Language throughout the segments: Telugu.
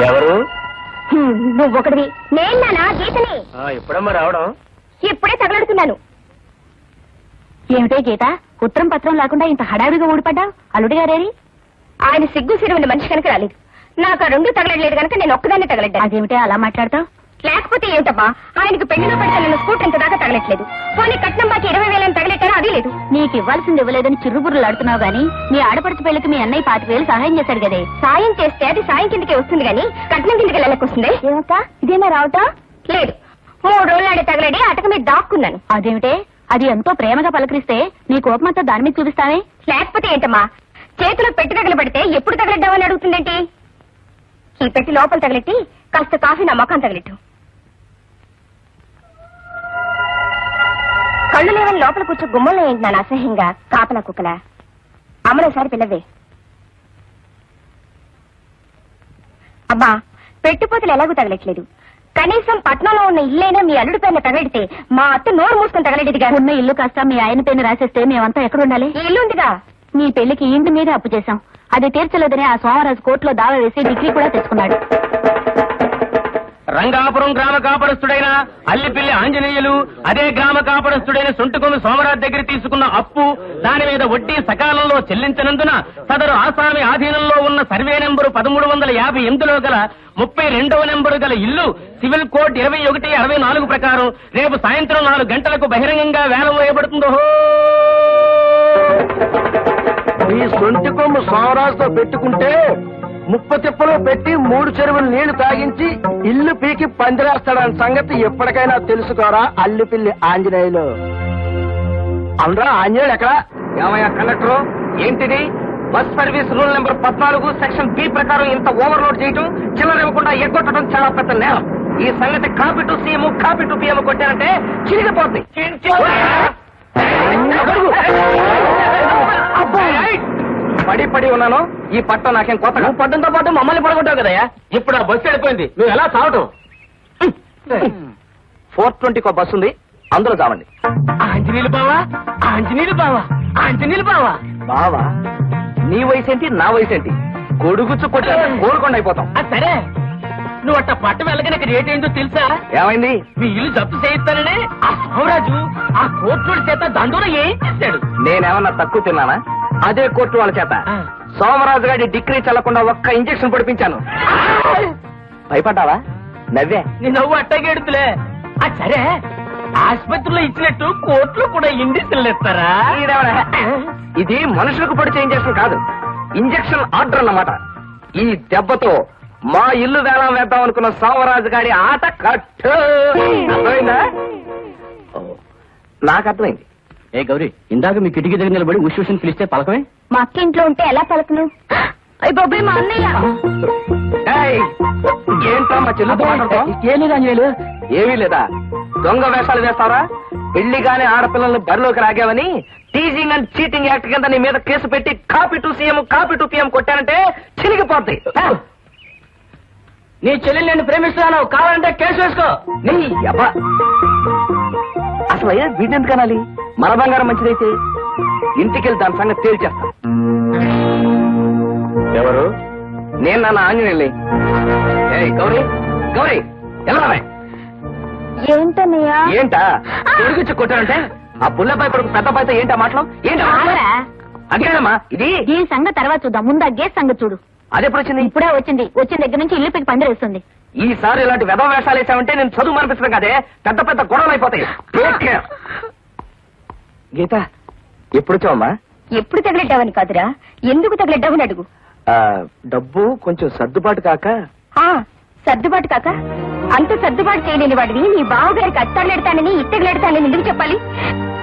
ఎవరు? నువ్వు ఒకటివి, నేనా గీతని. ఎప్పుడమ్మా రావడం? ఇప్పుడే తగలడుతున్నాను. ఏమిటే గీత, ఉత్తరం పత్రం లేకుండా ఇంత హడావిడిగా ఊడిపడ్డా? అల్లుడి గారేరి? ఆయన సిగ్గు సిరువుని మనిషి కనుక రాలేదు. నాకు ఆ రెండు తగలట్లేదు కనుక నేను ఒక్కదాన్ని తగలడ్డా. అదేమిటే అలా మాట్లాడతావు? లేకపోతే ఏంటబ్బా, ఆయనకు పెళ్లిలో పెడితే నన్ను స్కూటర్ ఇంత దాకా తగలట్లేదు. పోనీ కట్నం బాకి 20,000 తగలెట్టారో అది లేదు. నీకు ఇవ్వాల్సింది ఇవ్వలేదని చిరుబుర్రులు ఆడుతున్నావు గానీ నీ ఆడపడుచు పెళ్లికి మీ అన్నయ్య 25,000 సహాయం చేశాడు కదే. సాయం చేస్తే అది సాయం కిందకే వస్తుంది గానీ కట్నం కిందకి వెళ్ళకొస్తుంది. ఏమక్క ఇదేనా రావటం? లేదు, 3 రోజులు ఆడే తగలడి అటక మీద దాక్కున్నాను. అదేమిటే, అది ఎంతో ప్రేమగా పలకరిస్తే నీ కోపమంతా దాని మీద చూపిస్తావే? లేకపోతే ఏంటమ్మా, చేతిలో పెట్టి తగలబడితే ఎప్పుడు తగలడ్డావని అడుగుతుందేంటి? ఈ పెట్టి లోపల తగలెట్టి కాస్త కాఫీ నా మొఖం తగలెట్టు. కళ్ళు లేవని లోపల కూర్చో గుమ్మంలో ఏంటి నాన్న అసహ్యంగా కాపలా కుక్కలా? అమ్మలోసారి పిల్లవే. అబ్బా, పెట్టుపోతలు ఎలాగూ తగలట్లేదు. కనీసం పట్నంలో ఉన్న ఇల్లైనా మీ అల్లుడి పైన తగలడితే మా అత్త నోరు మూసుకొని తగలడిదిగా. ఉన్న ఇల్లు కాస్త మీ ఆయన పైన రాసేస్తే మేమంతా ఎక్కడుండాలి? ఈ ఇల్లు ఉందిగా. నీ పెళ్లికి ఇంటి మీదే అప్పు చేశాం. అది తీర్చలేదని ఆ సోమరాజు కోర్టులో దావా వేసి డిగ్రీ కూడా తెచ్చుకున్నాడు. రంగాపురం గ్రామ కాపడస్తుడైన అల్లిపిల్లి ఆంజనేయులు అదే గ్రామ కాపడస్తుడైన సొంటుకొమ్మి సోమరాజు దగ్గర తీసుకున్న అప్పు, దాని మీద వడ్డీ సకాలంలో చెల్లించినందున సదరు ఆసామి ఆధీనంలో ఉన్న సర్వే నెంబరు 1358లో గల 32వ నెంబరు గల ఇల్లు సివిల్ కోడ్ 2164 ప్రకారం రేపు సాయంత్రం 4 గంటలకు బహిరంగంగా వేలం వేయబడుతుందో. ఈ సొంటికొమ్ము సోమరాజుతో పెట్టుకుంటే 30 తిప్పలు పెట్టి 3 చెరువులు నీళ్లు తాగించి ఇల్లు పీకి పందిరేస్తాడని సంగతి ఎప్పటికైనా తెలుసుకోరా అల్లిపిల్లి ఆంజనేయులు. అవునరా ఆంజనేయులు ఎక్కడ? ఏమయ్యా కండక్టర్, ఏంటిది? Bus service rule number 14 section B ప్రకారం ఇంత ఓవర్లోడ్ చేయటం, చిల్లర ఇవ్వకుండా ఎగ్గొట్టడం చాలా పెద్ద నేరం. ఈ సంగతి copy to CM copy to PM కొట్టారంటే చిరిగిపోతుంది. పడి పడి ఉన్నాను. ఈ పట్టం నాకేం కొత్త. నువ్వు పడ్డంతో పాటు మమ్మల్ని పడగొట్టావు కదయ్యా. ఇప్పుడు ఆ బస్సు వెళ్ళిపోయింది, నువ్వు ఎలా చావటం? 420 బస్సు ఉంది, అందులో చావండి. ఆంజనేయులు బావా, ఆంజనేయులు బావా, ఆంజనేయులు బావా. బావా, నీ వయసు ఏంటి, నా వయసు ఏంటి? గొడుగుచ్చు కొట్టా కోరుకుండా అయిపోతాం. సరే, నువ్వు అట్ట పట్టం వెళ్ళగానే రేట్ ఏంటో తెలుసా? ఏమైంది? మీ ఇల్లు జప్తు చేయిస్తాననే ఆ సోమరాజు ఆ కోర్టు చేత దండోర ఏం చేశాడు? నేనేమన్నా తక్కువ తిన్నానా? అదే కోర్టు వాళ్ళ చేత సోమరాజు గారి డిగ్రీ చల్లకుండా ఒక్క ఇంజక్షన్ పొడిపించాను. భయపడ్డావా? నవ్వే. నీ నవ్వు అట్టగేడుతులే. సరే, ఆసుపత్రిలో ఇచ్చినట్టు కోర్టులో కూడా ఇండిషన్లు ఇస్తారా? ఇది మనుషులకు పొడి ఇంజక్షన్ కాదు, ఇంజక్షన్ ఆర్డర్ అన్నమాట. ఈ దెబ్బతో మా ఇల్లు వేలం వేద్దాం అనుకున్న సోమరాజు గారి ఆట కట్టు. అర్థమైందా? నాకు అర్థమైంది. ఏ గౌరీ, ఇందాక మీ కిటికీ దగ్గర నిలబడి ఉష్ పిలిస్తే పలకమే. మా అక్క ఇంట్లో ఉంటే ఎలా పలకను? అయ్యి బాబాయ్, మా అన్నయ్య. ఏంటో మా చెల్లితో మాట్లాడతావు? ఏమీ లేదా? దొంగ వేషాలు వేస్తారా? పెళ్లిగానే ఆడపిల్లల్ని బరిలోకి రాగావని టీజింగ్ అండ్ చీటింగ్ యాక్ట్ కింద నీ మీద కేసు పెట్టి copy to CM copy to PM కొట్టానంటే చిరిగిపోతాయి. నీ చెల్లెలు నేను ప్రేమిస్తున్నాను, కావాలంటే కేసు వేసుకో. నీ అబ్బా, అసలు అయ్యా వీటెందుకు కనాలి? మన బంగారం మంచిదైతే ఇంటికెళ్ళి దాని సంగతి తేల్చేస్తా. ఎవరు? నేను నాన్న ఆంజనేయుల్ని. గౌరీ గౌరీ ఎలా? ఏంటన్నయ్యా? ఏంటా తిరిగిచ్చి కొట్టానంటే ఆ పుల్లపై కొడుకు పెద్ద పైతో ఏంటా మాటలు? ఏంటా అదేనమ్మా ఇది? దీని సంగతి తర్వాత చూద్దాం, ముందు ఆ గేట్ సంగతి చూడు. అదెప్పుడు వచ్చింది? ఇప్పుడే వచ్చింది. వచ్చిన దగ్గర నుంచి ఇల్లు పీకి పందిరేస్తుంది. ఈసారి ఇలాంటి వెధవ వేషాలు వేసామంటే నేను చదువు అనిపించడం కదే, పెద్ద పెద్ద గొడవలు అయిపోతాయి. Take care. గీత, ఎప్పుడు వచ్చావమ్మా? ఎప్పుడు తగిలెట్టావని కాదురా, ఎందుకు తగిలెట్టావని అడుగు. డబ్బు కొంచెం సర్దుబాటు కాక. సర్దుబాటు కాక? అంత సర్దుబాటు చేయలేని వాడిని నీ బావగారికి అత్తాలెడతానని ఇత్తగలెడతానని ఎందుకు చెప్పాలి?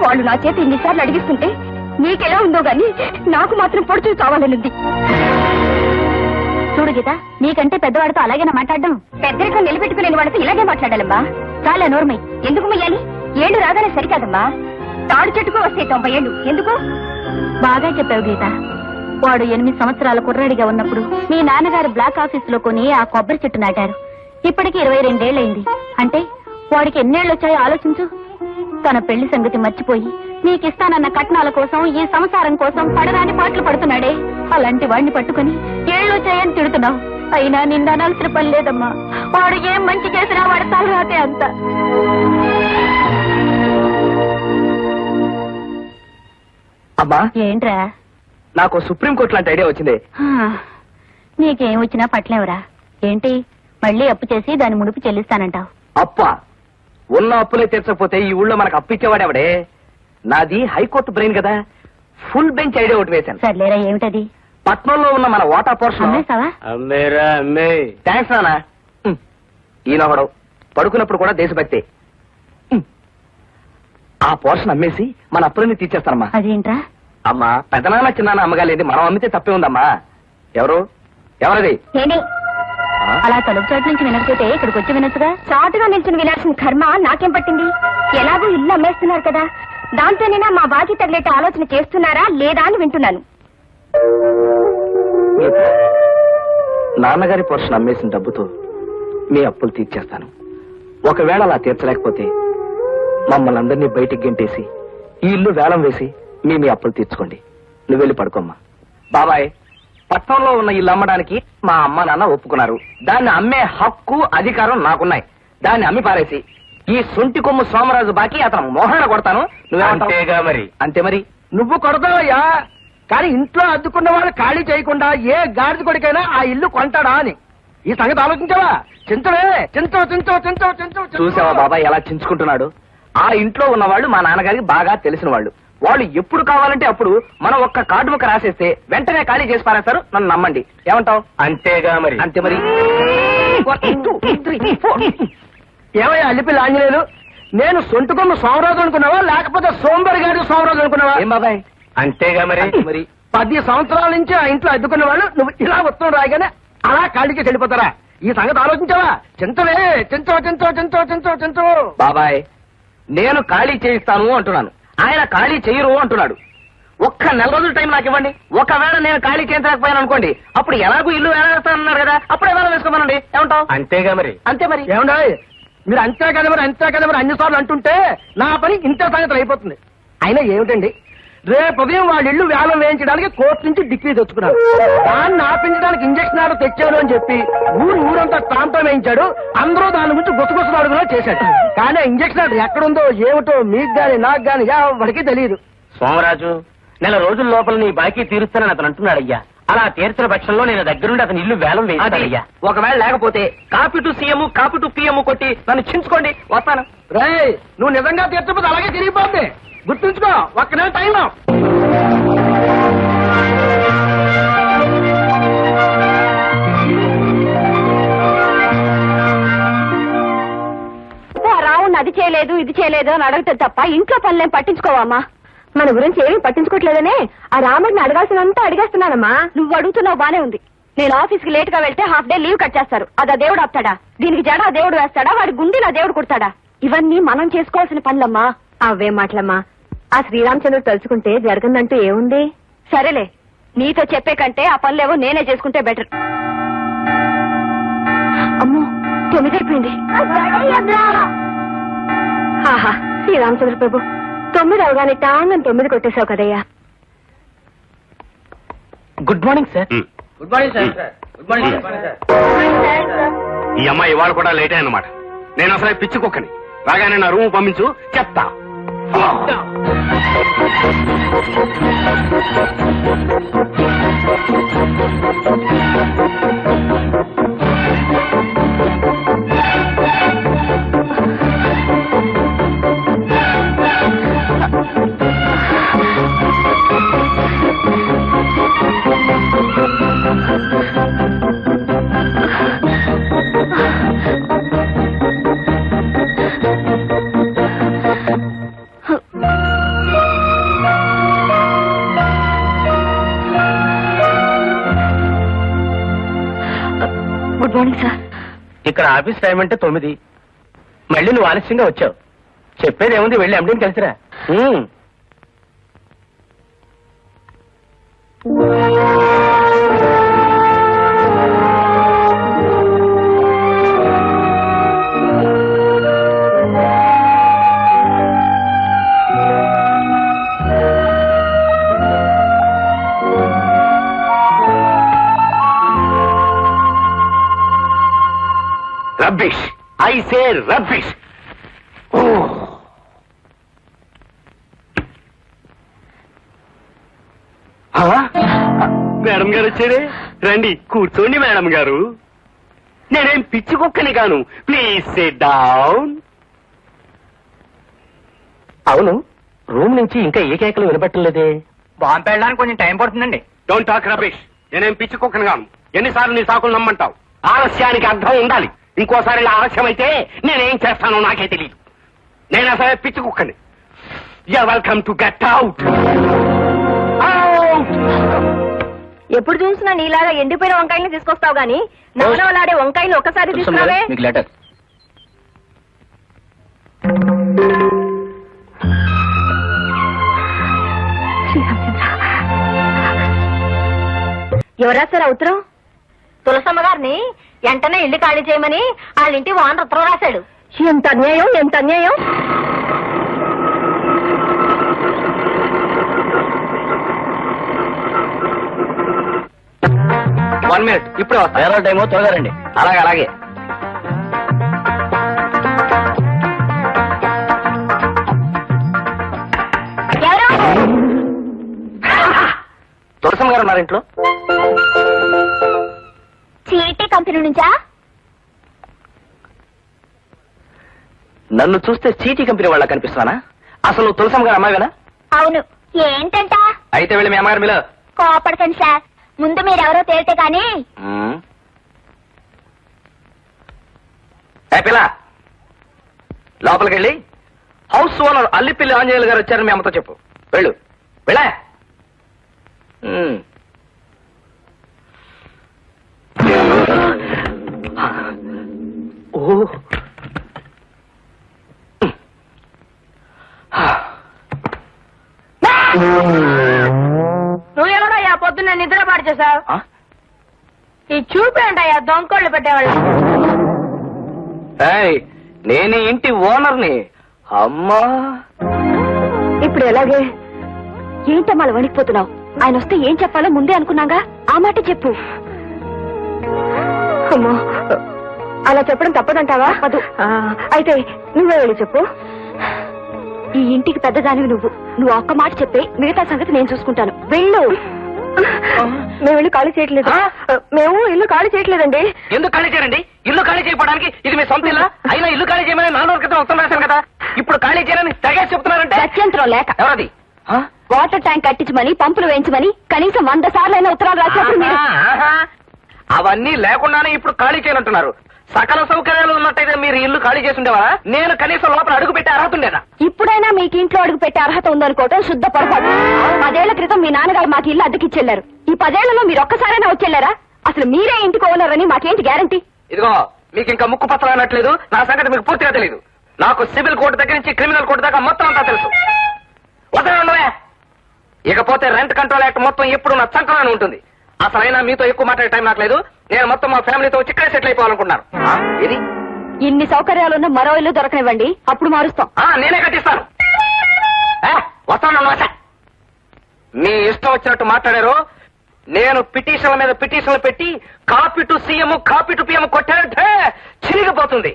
వాళ్ళు నా చేతి ఇన్నిసార్లు అడిగిస్తుంటే నీకెలా ఉందో గాని నాకు మాత్రం పొడుచు కావాలనుంది. చూడు గీత, నీకంటే పెద్దవాడితో అలాగేనా మాట్లాడడం? పెద్దరిగా నిలబెట్టుకునే వాడితో ఇలాగే మాట్లాడాలమ్మా. చాలా నోర్మై. ఎందుకు మొయ్యాలి? ఏళ్ళు రాగానే సరికాదమ్మా. తాడు చెట్టుకు వస్తే 90 ఏళ్ళు ఎందుకు? బాగా చెప్పావు గీత. వాడు 8 సంవత్సరాల కుర్రాడిగా ఉన్నప్పుడు మీ నాన్నగారు బ్లాక్ ఆఫీస్ లో కొని ఆ కొబ్బరి చెట్టు నాటారు. ఇప్పటికి 22 ఏళ్లయింది. అంటే వాడికి ఎన్నేళ్ళు వచ్చాయో ఆలోచించు. తన పెళ్లి సంగతి మర్చిపోయి నీకిస్తానన్న కట్నాల కోసం, ఈ సంసారం కోసం పడరాని పాటలు పడుతున్నాడే. అలాంటి వాడిని పట్టుకుని ఏళ్ళొచ్చాయని తిడుతున్నావు. అయినా నిందనాల్సిన పని లేదమ్మా. వాడు ఏం మంచి చేసినా వాడి తలరాతే అంత. అమ్మా, ఏంట్రా? నాకు సుప్రీంకోర్టు లాంటి ఐడియా వచ్చింది. నీకేం వచ్చినా పట్లేవురా. ఏంటి మళ్ళీ అప్పు చేసి దాని ముడుపు చెల్లిస్తానంటావు? అప్ప ఉన్న అప్పులే తీర్చకపోతే ఈ ఊళ్ళో మనకు అప్పిచ్చేవాడెవడే? నాది హైకోర్టు బ్రెయిన్ కదా, ఫుల్ బెంచ్ ఐడియా ఒకటి వేశాను. సర్లేరా, ఏమిటది? పట్నంలో ఉన్న మన వాటా పోర్షన్. అమ్మేస్తావా? థ్యాంక్స్ నానా. ఈయనొకడు పడుకున్నప్పుడు కూడా దేశభక్తి. ఆ పోర్షన్ అమ్మేసి మన అప్పులన్నీ తీర్చేస్తానమ్మా. అదేంట్రా? అమ్మా, పెద్దనాన్న చిన్నాన్న అమ్మగా లేదు, మనం అమ్మితే తప్పే ఉందమ్మా. ఎవరది? అలా తలుపు చోటు నుంచి వినకపోతే ఇక్కడికి వచ్చి వినొచ్చుగా. చాటుగా నిల్చుని వినాల్సిన కర్మ నాకేం పట్టింది? ఎలాగో ఇల్లు అమ్మేస్తున్నారు కదా, దాంతోనైనా మా బాకీ తగిలేట ఆలోచన చేస్తున్నారా లేదా అని వింటున్నాను. నాన్నగారి పోర్షన్ అమ్మేసిన డబ్బుతో మీ అప్పులు తీర్చేస్తాను. ఒకవేళ అలా తీర్చలేకపోతే మమ్మల్ని అందరినీ బయటికి గెంటేసి ఈ ఇల్లు వేలం వేసి మీ అప్పులు తీర్చుకోండి. నువ్వు వెళ్ళి పడుకోమ్మా. బాబాయ్, పట్నంలో ఉన్న ఇల్లు అమ్మడానికి మా అమ్మ నాన్న ఒప్పుకున్నారు. దాన్ని అమ్మే హక్కు అధికారం నాకున్నాయి. దాన్ని అమ్మి పారేసి ఈ సొంటి కొమ్ము సోమరాజు బాకి అతను మోహన కొడతాను. నువ్వేమంటేగా? మరి అంతే. మరి నువ్వు కొడతావయ్యా, కానీ ఇంట్లో అద్దుకున్న వాళ్ళు ఖాళీ చేయకుండా ఏ గాడిద కొడుకైనా ఆ ఇల్లు కొంటాడా అని ఈ సంగతి ఆలోచించావా? చింతవే, చింతవ. చూసావా బాబాయ్ ఎలా చించుకుంటున్నాడు? ఆ ఇంట్లో ఉన్న వాళ్ళు మా నాన్నగారికి బాగా తెలిసిన వాళ్ళు. వాళ్ళు ఎప్పుడు కావాలంటే అప్పుడు మనం ఒక్క కార్డు ముక్క రాసేస్తే వెంటనే ఖాళీ చేసి పారేస్తారు. నన్ను నమ్మండి. ఏమంటావు? అంతేగా మరి. అంతే మరి. ఏమయ్యా అల్లిపిల్లి ఆంజనేయులు, నేను సొంటుకొమ్మ సోమరాజు అనుకున్నావా లేకపోతే సోంబరి గారి సోమరాజు అనుకున్నావా? ఏం బాబాయ్? అంతేగా మరి. మరి 10 సంవత్సరాల నుంచి ఆ ఇంట్లో అద్దుకున్న వాళ్ళు నువ్వు ఇలా ఉత్తరం రాయగానే అలా ఖాళీకి వెళ్ళిపోతారా? ఈ సంగతి ఆలోచించావా? చింతవే, చింతవ. బాబాయ్, నేను ఖాళీ చేయిస్తాను అంటున్నాను, ఆయన ఖాళీ చేయరు అంటున్నాడు. ఒక్క నెల రోజుల టైం నాకు ఇవ్వండి. ఒకవేళ నేను ఖాళీ చేయించలేకపోయాను అనుకోండి, అప్పుడు ఎలాగూ ఇల్లు వేస్తానన్నారు కదా, అప్పుడే వేళ వేసుకోమనండి. ఏమంటావు? అంతేగా మరి. అంతే మరి. ఏమండా మీరు అంతే కదా మరి అన్నిసార్లు అంటుంటే నా పని ఇంత సంగతి అయిపోతుంది. అయినా ఏమిటండి, రేపు ఉదయం వాళ్ళ ఇల్లు వేలం వేయించడానికి కోర్టు నుంచి డిగ్రీ తెచ్చుకున్నారు. దాన్ని ఆపించడానికి ఇంజక్షన్ ఆర్డర్ తెచ్చారు అని చెప్పి ఊరంతా టాంటం వేయించాడు. అందరూ దాని గురించి గుసగుసలాడుకున్నా చేశాడు. కానీ ఆ ఇంజక్షన్ ఆర్డర్ ఎక్కడుందో ఏమిటో మీకు గాని నాకు గాని ఎవరికి తెలియదు. సోమరాజు, నెల రోజుల లోపల నీ బాకీ తీరుస్తానని అతను అంటున్నాడయ్యా. అలా తీర్చిన పక్షంలో నేను దగ్గరుండి అతని ఇల్లు వేలం వేయాలయ్యా. ఒకవేళ లేకపోతే copy to CM copy to PM కొట్టి నన్ను చించుకోండి, వస్తాను. రేయ్, నువ్వు నిజంగా తీర్చకపోతే అలాగే తిరిగిపోద్ది. గుర్తుంచుకో, ఒక్క నెల టైంలో. రావుని అది చేయలేదు ఇది చేయలేదు అని అడిగితే తప్ప ఇంట్లో పనులేం పట్టించుకోవమ్మా. మన గురించి ఏమీ పట్టించుకోవట్లేదనే ఆ రాముడిని అడగాల్సినంతా అడిగేస్తున్నానమ్మా. నువ్వు అడుగుతున్నావు బానే ఉంది. నేను ఆఫీస్కి లేట్ గా వెళ్తే హాఫ్ డే లీవ్ కట్ చేస్తారు. అది ఆ దేవుడు ఆపుతాడా? దీనికి జడ ఆ దేవుడు వేస్తాడా? వాడి గుండె నా దేవుడు కుడతాడా? ఇవన్నీ మనం చేసుకోవాల్సిన పనులమ్మా. అవే మాటలమ్మా. ఆ శ్రీరామచంద్రుడు తలుచుకుంటే జరగందంటూ ఏముంది? సరేలే, నీతో చెప్పే కంటే ఆ పనులేవో నేనే చేసుకుంటే బెటర్. అమ్మో, 9 అయిపోయింది. ఆహా, శ్రీరామచంద్ర ప్రభు, 9 అవగానే టాంగని 9 కొట్టేశావు కదయ్యా. Good morning sir. Good morning sir. Good morning sir. ఈ అమ్మాయి ఇవాళ కూడా లేటే అన్నమాట. నేను అసలే పిచ్చుకోకని రాగానే నా రూమ్ పంపించు, చెప్తా. Good morning sir. ఇక్కడ ఆఫీస్ టైం అంటే 9. మళ్ళీ నువ్వు ఆలస్యంగా వచ్చావు. చెప్పేది ఏముంది, వెళ్ళి ఎండీని కలిసిరా. Rubbish, I say rubbish. Madam గారు వచ్చారే, రండి కూర్చోండి మేడం గారు. నేనేం పిచ్చి కుక్కని గాను, ప్లీజ్ సిట్ డౌన్. అవును, రూమ్ నుంచి ఇంకా ఏ కేకలు వినపట్టలేదే. బాంబు వెళ్ళడానికి కొంచెం టైం పడుతుందండి. Don't talk rubbish. నేనేం పిచ్చి కుక్కని గాను. ఎన్నిసార్లు నీ సాకులు నమ్మంటావు? ఆలస్యానికి అర్థం ఉండాలి. ఇంకోసారి ఇలా ఆలస్యం అయితే నేనేం చేస్తానో నాకే తెలియదు. నేను అసలే పిచ్చి కుక్కని. You welcome to get out. ఎప్పుడు చూసినా నీలాగా ఎండిపోయిన వంకాయలు తీసుకొస్తావు గానీ నవనవలాడే వంకాయలు ఒక్కసారి తీసుకురావే. మీకు లెటర్. ఎవరు రాశారా ఉత్తరం? తులసమ్మ గారిని వెంటనే ఇల్లు ఖాళీ చేయమని వాళ్ళ ఇంటి ఓనర్ ఉత్తరం రాశాడు. ఎంత అన్యాయం, ఎంత అన్యాయం. వన్ మినిట్, ఇప్పుడు వేరే టైమో త్వరగా రండి. అలాగే అలాగే. తులసమ్మ గారు ఉన్నారు ఇంట్లో. చీటీ కంపెనీ నుంచా? నన్ను చూస్తే చీటీ కంపెనీ వాళ్ళ కనిపిస్తున్నానా? అసలు తులసమ్మ గారు అమ్మాయినా? అవును. ఏంటంట? అయితే వెళ్ళి మీ అమ్మగారు మీలో. కోపడకండి సార్, ముందు మీరెవరో తేలితే కానీ. పిల్ల, లోపలికి వెళ్ళి హౌస్ ఓనర్ అల్లిపిల్లి ఆంజనేయులు గారు వచ్చారని మీ అమ్మతో చెప్పు. వెళ్ళు, వెళ్ళా. ఓ, నువ్వెవరయ్యా పొద్దున్న నిద్ర పాడు చేశావు? ఈ చూపేంటయ్యా దొంగకోళ్ళు పెట్టేవాళ్ళు. నేను ఇంటి ఓనర్ని. అమ్మా, ఇప్పుడు ఎలాగే? ఏంటమ్మా అలా వణికిపోతున్నావు? ఆయన వస్తే ఏం చెప్పాలో ముందే అనుకున్నాగా, ఆ మాట చెప్పు. అమ్మో, అలా చెప్పడం తప్పదంటావా? అయితే నువ్వే వెళ్ళి చెప్పు. ఈ ఇంటికి పెద్దదానివి నువ్వు. నువ్వు ఒక్క మాట చెప్పే, మిగతా సంగతి నేను చూసుకుంటాను. వెళ్ళు. మేము ఇల్లు ఖాళీ చేయట్లేదు ఆ? మేము ఇల్లు ఖాళీ చేయట్లేదండి. ఎందుకు ఖాళీ చేయండి? ఇల్లు ఖాళీ చేయడానికి ఇది మీ సొంత ఇల్లా? అయినా ఇల్లు ఖాళీ చేయమని 4 రోజుల క్రితం ఉత్తరం రాశాను కదా, ఇప్పుడు ఖాళీ చేయని తెగేసి చెప్తున్నారంటే గత్యంతరం లేక ఎవరది? ఆ? వాటర్ ట్యాంక్ కట్టించమని పంపులు వేయించమని కనీసం 100 సార్లైనా ఉత్తరాలు రాసినప్పుడు మీరు ఆహా. అవన్నీ లేకుండానే ఇప్పుడు ఖాళీ చేయనంటున్నారు. సకల సౌకర్యాలు ఉన్నట్టయితే మీరు ఇల్లు ఖాళీ చేసి ఉండేవారా? నేను కనీసం లోపల అడుగు పెట్టి అర్హత ఉండేదా? ఇప్పుడైనా మీకు ఇంట్లో అడుగు పెట్టే అర్హత ఉందనుకోవటం శుద్ధ పొరపాటు. 10 ఏళ్ల క్రితం మీ నాన్నగారు మాకు ఇల్లు అద్దెకిచ్చెళ్లారు. ఈ 10 ఏళ్లలో మీరు ఒక్కసారైనా వచ్చెళ్లారా? అసలు మీరే ఇంటికి ఓనరని మాకేంటి గ్యారంటీ? ఇదిగో మీకు ఇంకా ముక్కు పచ్చలు అనట్లేదు. నా సంగతి మీకు పూర్తిగా తెలియదు. నాకు సివిల్ కోర్టు దగ్గర నుంచి క్రిమినల్ కోర్టు దాకా మొత్తం అంతా తెలుసు. వదలండి. ఇకపోతే రెంట్ కంట్రోల్ యాక్ట్ మొత్తం ఎప్పుడు నా చంకలోనే ఉంటుంది. అసలైనా మీతో ఎక్కువ మాట్లాడే టైం నాకు లేదు. నేను మొత్తం మా ఫ్యామిలీతో వచ్చి ఇక్కడే సెటిల్ అయిపోవాలనుకుంటున్నాను. ఇది ఇన్ని సౌకర్యాలున్న మరో ఇల్లు దొరకనివ్వండి, అప్పుడు మారుస్తాం. నేనే కట్టిస్తాను. వస్తాను. మీ ఇష్టం వచ్చినట్టు మాట్లాడారు. నేను పిటిషన్ల మీద పిటిషన్లు పెట్టి copy to CM copy to PM కొట్టానంటే చిరిగిపోతుంది.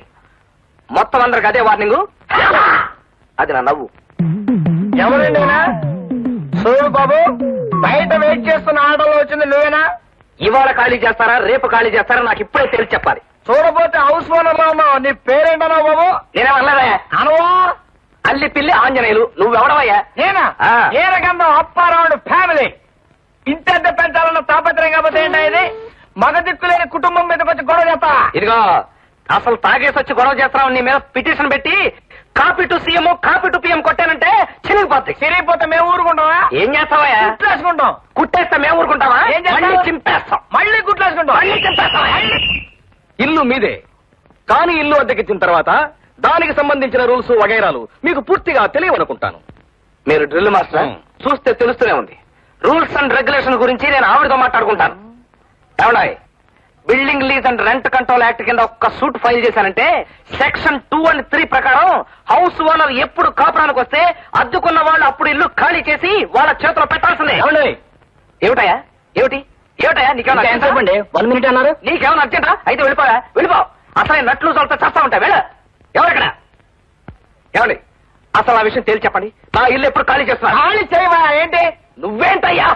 మొత్తం అందరికి అదే వార్నింగ్. అది నా నవ్వు. ఎవరండి చూడు బాబు, బయట వెయిట్ చేస్తున్న ఆటోలో వచ్చింది నువ్వేనా? ఇవాళ ఖాళీ చేస్తారా రేపు ఖాళీ చేస్తారా నాకు ఇప్పుడే తెలిసి చెప్పాలి. చూడపోతే హౌస్ ఓనర్ లో ఉన్నావు. నీ పేరేంటన్నావు బాబు? నేనేమన్నదా? అనువా అల్లి పిల్లి ఆంజనేయులు. నువ్వెవడవయ్యా? నేనా? ఆ. ఏ రకంగా అప్పారావుడు ఫ్యామిలీ ఇంత పెంచాలన్న తాపత్రయం కాకపోతే ఏంటో ఇది? మగ దిక్కులేని కుటుంబం మీదకి వచ్చి గొడవ చేస్తా. ఇదిగో అసలు తాగేసి వచ్చి గొడవ చేస్తున్నావు. నీ మీద పిటిషన్ పెట్టి copy to CM copy to PM కొట్టానంటే చిరిగిపోతాయి. చిరిగిపోతే మేము ఊరుకుంటావా? ఏం చేస్తావయ్యా? గుట్లేసుకుంటాం. కుట్టేస్తే మేము ఊరుకుంటావా? ఏం చేస్తావు? మళ్ళీ చింపేస్తాం. మళ్ళీ గుట్లేసుకుంటాం. మళ్ళీ చింపేస్తావా? ఇల్లు మీదే, కానీ ఇల్లు అద్దెకిచ్చిన తర్వాత దానికి సంబంధించిన రూల్స్ వగైరాలు మీకు పూర్తిగా తెలియవనుకుంటాను. మీరు డ్రిల్ మాస్టర్, చూస్తే తెలుస్తూనే ఉంది. రూల్స్ అండ్ రెగ్యులేషన్ గురించి నేను ఆవిడతో మాట్లాడుకుంటాను. ఏమన్నాయి? Building lease and rent control act కింద ఒక్క సూట్ ఫైల్ చేశానంటే సెక్షన్ 2 and 3 ప్రకారం హౌస్ ఓనర్ ఎప్పుడు కాపురానికి వస్తే అద్దుకున్న వాళ్ళు అప్పుడు ఇల్లు ఖాళీ చేసి వాళ్ళ చేతిలో పెట్టాల్సిందే. ఏమిటయా? ఏమిటయా నీకేమన్నా 1 minute అన్నారు. నీకేమన్నా అర్జెంటా? అయితే వెళ్ళిపో. అసలే నట్లు చోళ్ళతో చేస్తా ఉంటా. ఎవరెక్కడ? ఏమండి అసలు ఆ విషయం తేల్చి చెప్పండి. నా ఇల్లు ఎప్పుడు ఖాళీ చేస్తున్నా? ఖాళీ చేయవా ఏంటి? నువ్వేంటయ్యా?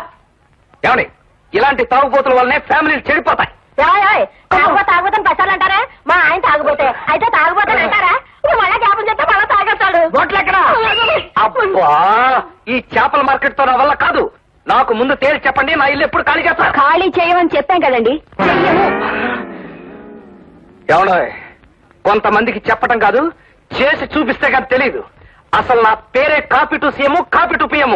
ఏమండి ఇలాంటి తాగుబోతుల వల్లనే ఫ్యామిలీలు చెడిపోతాయి. తాగుబోతని పట్టాలంటారా? మా ఆయన తాగుబోతే అయితే తాగుబోతని అంటారా? మళ్ళా జ్ఞాపం చేస్తే మళ్ళా తాగేస్తాడు. బొట్లెక్కడ? అబ్బా ఈ చేపల మార్కెట్ తో నా వల్ల కాదు. నాకు ముందు తేల్చి చెప్పండి. నా ఇల్లు ఎప్పుడు ఖాళీ చేస్తా? ఖాళీ చేయమని చెప్పాం కదండి. ఏమన్నా కొంతమందికి చెప్పటం కాదు, చేసి చూపిస్తే కదా తెలీదు. అసలు నా పేరే copy to CM copy to PM.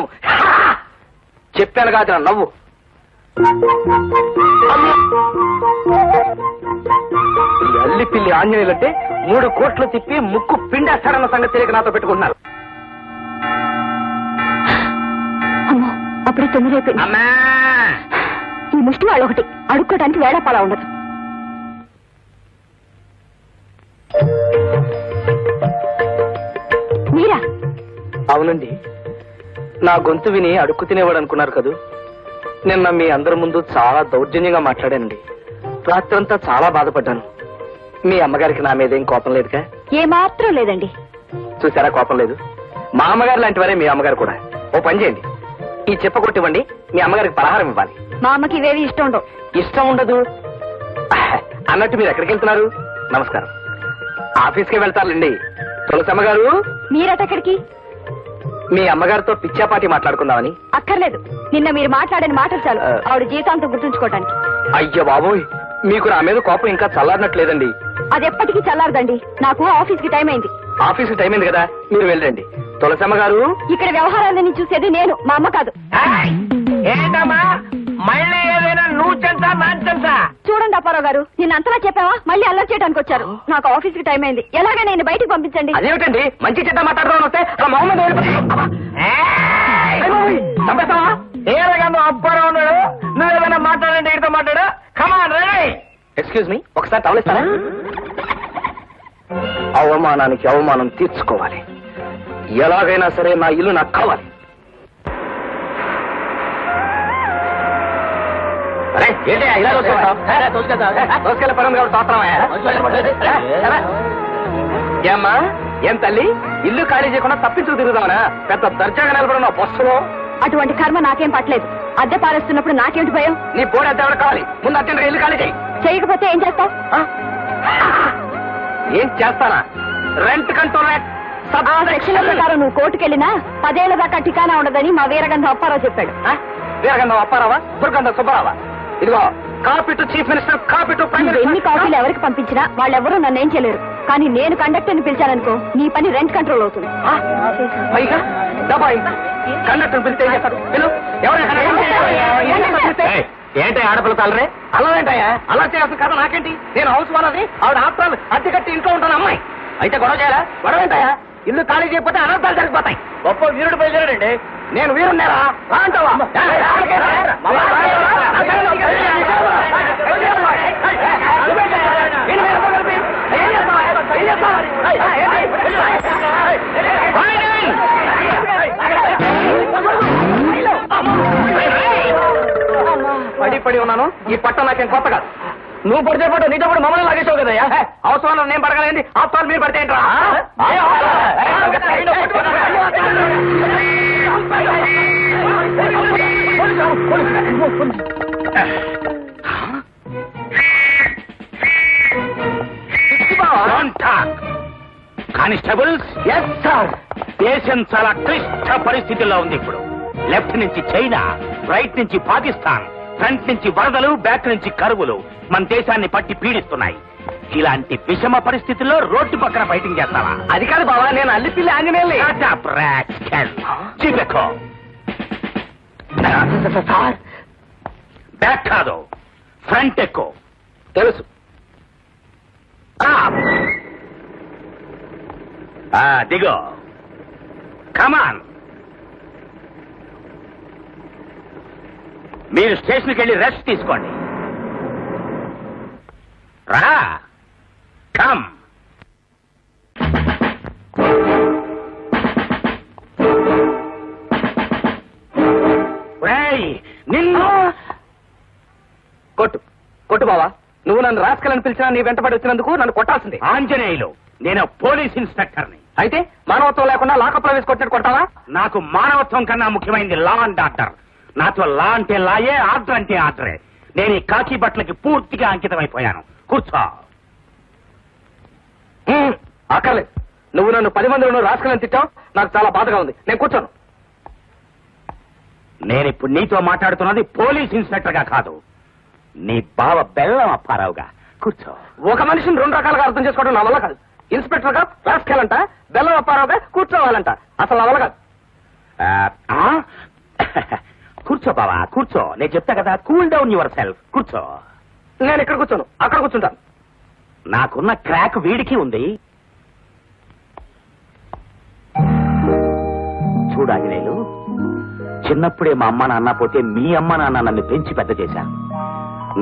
చెప్పాను కాదు నా నవ్వు. ఈ అల్లి పిల్లి ఆంజనేయులంటే 3 కోట్లు తిప్పి ముక్కు పిండేస్తాడన్న సంగతి తెలియక నాతో పెట్టుకుంటున్నారు. అమ్మో, అప్పుడే 9 అయిపోయింది. అమ్మా ఈ ముష్టి వాళ్ళు ఒకటి అడుక్కోటానికి వేళపాలా ఉండదు. మీరా? అవునండి, నా గొంతు విని అడుక్కు తినేవాడు అనుకున్నారు కదూ. నిన్న మీ అందరి ముందు చాలా దౌర్జన్యంగా మాట్లాడానండి. రాత్రంతా చాలా బాధపడ్డాను. మీ అమ్మగారికి నా మీద ఏం కోపం లేదుగా? ఏమాత్రం లేదండి. చూసారా, కోపం లేదు. మా అమ్మగారు లాంటి వారే మీ అమ్మగారు కూడా. ఓ పని చేయండి, ఈ చెప్ప కొట్టివ్వండి. మీ అమ్మగారికి పలహారం ఇవ్వాలి. మా అమ్మకి ఇవేవి ఇష్టం ఉండవు. ఇష్టం ఉండదు అన్నట్టు మీరు ఎక్కడికి వెళ్తున్నారు? నమస్కారం. ఆఫీస్కే వెళ్తారులేండి. తులసమ్మ గారు, మీరెక్కడికి? మీ అమ్మగారితో పిచ్చాపాటి మాట్లాడుకుందామని. అక్కర్లేదు, నిన్న మీరు మాట్లాడిన మాటలు చాలు ఆవిడ జీవితాంతం గుర్తుంచుకోవటానికి. అయ్యో బాబోయ్, మీకు నా మీద కోపం ఇంకా చల్లారినట్లేదండి. అది ఎప్పటికీ చల్లారదండి. నాకు ఆఫీస్ కి టైం అయింది. ఆఫీస్ టైం అయింది కదా, మీరు వెళ్ళండి. తులసమ్మ గారు, ఇక్కడ వ్యవహారాలని చూసేది నేను, మా అమ్మ కాదు. ఏంటమ్మా మళ్ళీ ఏదైనా నువ్వు చెంచా నాంచంచా? చూడండి అప్పారావు గారు, నిన్న అంతలా చెప్పావా? మళ్ళీ అల్లరి చేయడానికి వచ్చారు. నాకు ఆఫీస్ కి టైం అయింది. ఎలాగా నేను బయటికి పంపించండి. అదేమిటండి మంచి చెడ్డ మాట్లాడదాం వస్తే మొహమ్మద్ చంపేస్తావా? ఏ రకంగా అప్పారావు ఉన్నాడు? నువ్వేదైనా మాట్లాడంటే ఇడితో మాట్లాడు. Come on ready. ఎక్స్క్యూజ్ మీ, ఒకసారి తవలిస్తారా? అవమానానికి అవమానం తీర్చుకోవాలి. ఎలాగైనా సరే నా ఇల్లు నాకు కావాలి. అరే ఏంటి ఇలా దోసుకెళ్ళ పరం ఏమ్మా, ఏం తల్లి ఇల్లు ఖాళీ చేయకుండా తప్పించుకు తిరుగుదామనా? పెద్ద దర్జాగా నిలబడిన బస్సులో. అటువంటి కర్మ నాకేం పట్టలేదు. అద్దె పారేస్తున్నప్పుడు నాకేమిటి భయం? నీ బోర్డు అద్దె ఎవరు కావాలి? ముందు అర్జెంట్గా ఇల్లు ఖాళీ చేయి. చేయకపోతే ఏం చేస్తావు? ఏం చేస్తానా? రెంట్ కంట్రోల్ యాక్ట్ ఆ సెక్షన్ల ప్రకారం నువ్వు కోర్టుకెళ్ళినా 10 ఏళ్ల దాకా ఠికానా ఉండదని మా వీరగంధం అప్పారావు చెప్పాడు. వీరగంధం అప్పారావా, దుర్గంధం సుబ్బారావా? ఇదిగో, copy to chief minister, copy to prime నువ్వు ఎన్ని మినిస్టర్. కాపీలు ఎవరికి పంపించినా వాళ్ళెవరూ నన్నేం చేయలేరు. కానీ నేను కండక్టర్ని పిలిచాననుకో, నీ పని రెంట్ కంట్రోల్ అవుతుంది. ఆ? పైగా డబ్బాయి కండక్టర్ పిలిస్తే ఏం చేస్తారు? పిలు. ఎవరైనా ఏంటి ఆడపిల్ల తాలరే? అలా ఏంటయ్యా? అలా చేయాల్సిన కథ నాకేంటి? నేను హౌస్ ఓనర్ని, ఆవిడ ఆఫ్టర్ అద్దె కట్టి ఇంట్లో ఉంటాను అమ్మాయి. అయితే గొడవ చేయాలా? గొడవ ఏంటయ్యా? ఇల్లు ఖాళీ చేయకపోతే అనర్థాలు జరిగిపోతాయి. గొప్ప వీరుడు బయలుదేరాడండి. నేను వీరున్నారా? రా అంటావా? పడి ఉన్నాను. ఈ పట్ట నాకేం కొత్త కాదు. నువ్వు పడితే పట్టు, నీతో పాటు మమ్మల్ని లాగేసావు కదయ్యా. అవసరం నేను పడగలేండి, అవసరాలు మీరు పడితే ఏంట్రా? Constables, yes sir. దేశం చాలా క్లిష్ట పరిస్థితుల్లో ఉంది ఇప్పుడు. లెఫ్ట్ నుంచి చైనా, రైట్ నుంచి పాకిస్తాన్, ఫ్రంట్ నుంచి వరదలు, బ్యాక్ నుంచి కరువులు మన దేశాన్ని పట్టి పీడిస్తున్నాయి. ఇలాంటి విషమ పరిస్థితుల్లో రోడ్డు పక్కన ఫైటింగ్ చేస్తావా? అది కాదు బావా, నేను అల్లిపిల్లి ఆంజనేయుల్ని. చెప్పెక్కో. సార్ బ్యాక్ కాదు, ఫ్రంట్ ఎక్కువ. తెలుసు. దిగో. కమాన్. మీరు స్టేషన్కి వెళ్ళి రెస్ట్ తీసుకోండి. రా. కమ్. నిన్ను కొట్టు కొట్టు బావా. నువ్వు నన్ను రాసుకెళ్ళని పిలిచినా నీ వెంటబడి వచ్చినందుకు నన్ను కొట్టాల్సిందే. ఆంజనేయులు, నేను పోలీస్ ఇన్స్పెక్టర్ని. అయితే మానవత్వం లేకుండా లాకప్లో వేసి కొట్టినట్టు కొట్టావా? నాకు మానవత్వం కన్నా ముఖ్యమైనది లా అండ్ ఆర్డర్. నాతో లా అంటే లాయే, ఆర్డర్ అంటే ఆర్డరే. నేను ఈ కాకి బట్టలకి పూర్తిగా అంకితమైపోయాను. కూర్చో. అక్కర్లేదు. నువ్వు నన్ను 10 మందిలో రాసుకెళ్ళని తిట్టావు. నాకు చాలా బాధగా ఉంది. నేను కూర్చోను. నేనిప్పుడు నీతో మాట్లాడుతున్నది పోలీస్ ఇన్స్పెక్టర్ గా కాదు, నీ బావ బెల్లం అప్పారావుగా. కూర్చో. ఒక మనిషిని 2 రకాలుగా అర్థం చేసుకోవడం నా వల్ల కాదు. ఇన్స్పెక్టర్ గా రాసుకెళ్ళంట, బెల్లం అప్పారావుగా కూర్చోవాలంట. అసలు నా వల్ల కాదు. కూర్చో బావా, కూర్చో. నేను చెప్తా కదా, కూల్ డౌన్ యువర్ సెల్ఫ్. కూర్చో. నేను ఇక్కడ కూర్చోను, అక్కడ కూర్చుంటాను. నాకున్న క్రాక్ వీడికి ఉంది. చూడాలి, నేను చిన్నప్పుడే మా అమ్మ నాన్న పోతే మీ అమ్మ నాన్న నన్ను పెంచి పెద్ద చేశారు.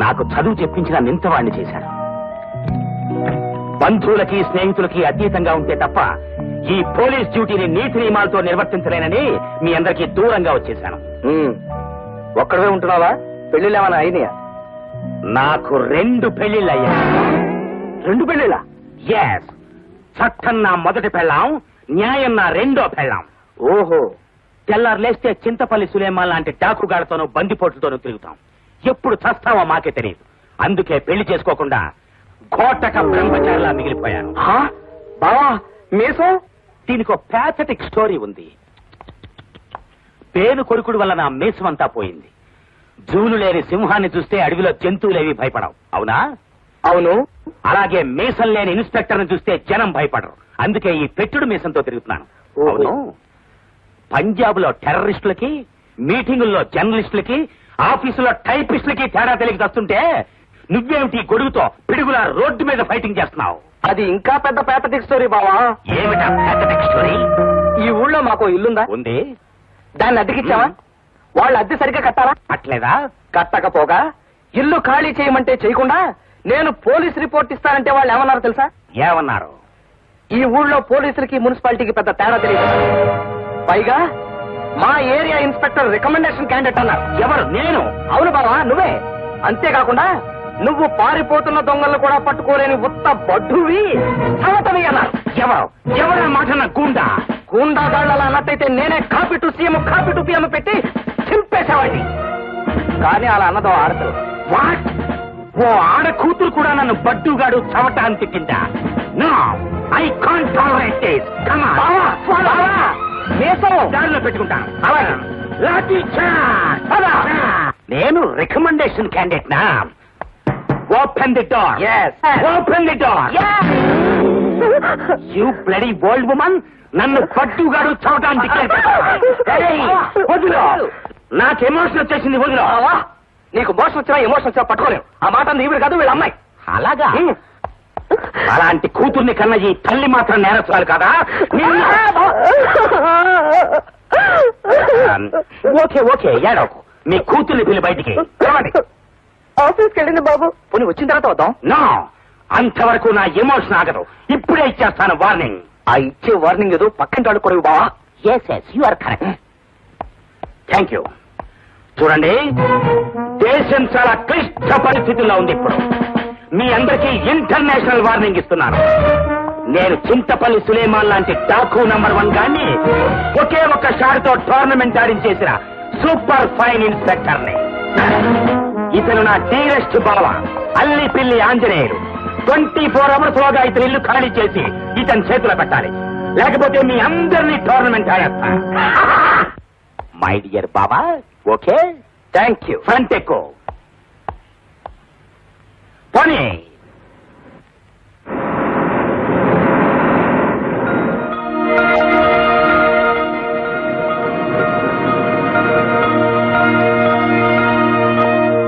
నాకు చదువు చెప్పించిన నింతవాణ్ణి చేశారు. బంధువులకి స్నేహితులకి అతీతంగా ఉంటే తప్ప ఈ పోలీస్ డ్యూటీని నీతి నియమాలతో నిర్వర్తించలేనని మీ అందరికీ దూరంగా వచ్చేశాను. ఒక్కడవే ఉంటున్నావా? పెళ్లిళ్ళు ఏమైనా అయినాయా? నాకు 2 పెళ్లిళ్ళు అయ్యాయి. 2 పెళ్లిళ్ళా? ఎస్. చట్టం నా మొదటి పెళ్ళాం, న్యాయం నా 2వ పెళ్ళాం. ఓహో. తెల్లారు లేస్తే చింతపల్లి సులేమాన్ లాంటి డాకుగాళ్లతోనూ బందిపోట్లతోనూ తిరుగుతాం. ఎప్పుడు చస్తావో మాకే తెలియదు. అందుకే పెళ్లి చేసుకోకుండా ఘోటక బ్రహ్మచారిలా మిగిలిపోయాను. బావా మీసం? దీనికి ఒక ప్యాథటిక్ స్టోరీ ఉంది. పేను కొరుకుడు వల్ల నా మీసమంతా పోయింది. జూలు లేని సింహాన్ని చూస్తే అడవిలో జంతువులేవి భయపడవు, అవునా? అవును. అలాగే మీసం లేని ఇన్స్పెక్టర్ ని చూస్తే జనం భయపడరు. అందుకే ఈ పెట్టుడు మీసంతో తిరుగుతున్నాను. అవును. పంజాబ్ లో టెర్రరిస్టులకి, మీటింగుల్లో జర్నలిస్టులకి, ఆఫీసులో టైపిస్టులకి తేడా తెలియక వస్తుంటే నువ్వేమిటి గొడుగుతో పిడుగులా రోడ్డు మీద ఫైటింగ్ చేస్తున్నావు? అది ఇంకా పెద్ద ప్యాథటిక్ స్టోరీ బావా. ఏమిటా ప్యాథటిక్ స్టోరీ? ఈ ఊళ్ళో మాకు ఇల్లుందా? ఉంది. దాన్ని అద్దెకిచ్చావా? వాళ్ళు అద్దె సరిగ్గా కట్టారా? అట్లేదా? కట్టకపోగా ఇల్లు ఖాళీ చేయమంటే చేయకుండా నేను పోలీస్ రిపోర్ట్ ఇస్తానంటే వాళ్ళు ఏమన్నారు తెలుసా? ఏమన్నారు? ఈ ఊళ్ళో పోలీసులకి మున్సిపాలిటీకి పెద్ద తేడా తెలియదు. పైగా మా ఏరియా ఇన్స్పెక్టర్ రికమెండేషన్ క్యాండిడేట్ అన్నారు. ఎవరు? నేను. అవును బావా, నువ్వే. అంతేకాకుండా నువ్వు పారిపోతున్న దొంగలను కూడా పట్టుకోలేని ఉత్త బడ్డువి సవతవి అన్నారు. ఎవరు? ఎవరు మాట? గూండా. గూండాగాళ్ళ అన్నట్టయితే నేనే copy to CM, copy to PM పెట్టి చింపేసేవాడిని. కానీ అలా అన్నదో ఆడదు. వాట్? ఓ ఆడ కూతురు కూడా నన్ను బడ్డుగాడు చవటాన్ని తిట్టిందా? No, I can't tolerate this. Come on, దారిలో పెట్టుకుంటాను. అలాగే. లాఠీ చార్జ్. నేను రికమెండేషన్ క్యాండిడేట్ నా. Open the door. Yes. Open the door. You bloody old woman, నన్ను పట్టుగాడు చవటానికి వదిలో. నాకు ఎమోషన్ వచ్చేసింది, వదిలో. బావా, నీకు మోషన్ వచ్చినా ఎమోషన్ వచ్చినా పట్టుకోలేవు. ఆ మాట నీవిడు కాదు, వీళ్ళ అమ్మాయి. అలాగా? అలాంటి కూతుర్ని కన్న ఈ తల్లి మాత్రం నేరస్తురాలు కదా. ఓకే ఓకే, ఏడవకు. మీ కూతుర్ని పిల్లి బయటికి పిలవండి. ఆఫీస్కి వెళ్ళింది బాబు. పోనీ వచ్చిన తర్వాత వద్దాం. నో, అంతవరకు నా ఎమోషన్ ఆగదు. ఇప్పుడే ఇచ్చేస్తాను వార్నింగ్. ఆ ఇచ్చే వార్నింగ్ ఏదో పక్కింటి వాళ్ళు కొడుకు బావా. Yes yes, you are correct. Thank you. చూడండి, దేశం చాలా క్లిష్ట పరిస్థితుల్లో ఉంది ఇప్పుడు. మీ అందరికీ ఇంటర్నేషనల్ వార్నింగ్ ఇస్తున్నాను. నేను చింతపల్లి సులేమాన్ లాంటి డాకు నంబర్ 1 గాన్ని ఒకే ఒక్క షాట్తో టోర్నమెంట్ ఆడించేసిన సూపర్ ఫైన్ ఇన్స్పెక్టర్ని. ఇతను నా డీరెస్ట్ బావ అల్లి పిల్లి ఆంజనేయుడు. 24 hours లోగా ఇతని ఇల్లు ఖాళీ చేసి ఇతని చేతిలో పెట్టాలి, లేకపోతే మీ అందరినీ టోర్నమెంట్ ఆడేస్తా. My dear Baba, okay? Thank you. Front ఎక్కువ పోనీ.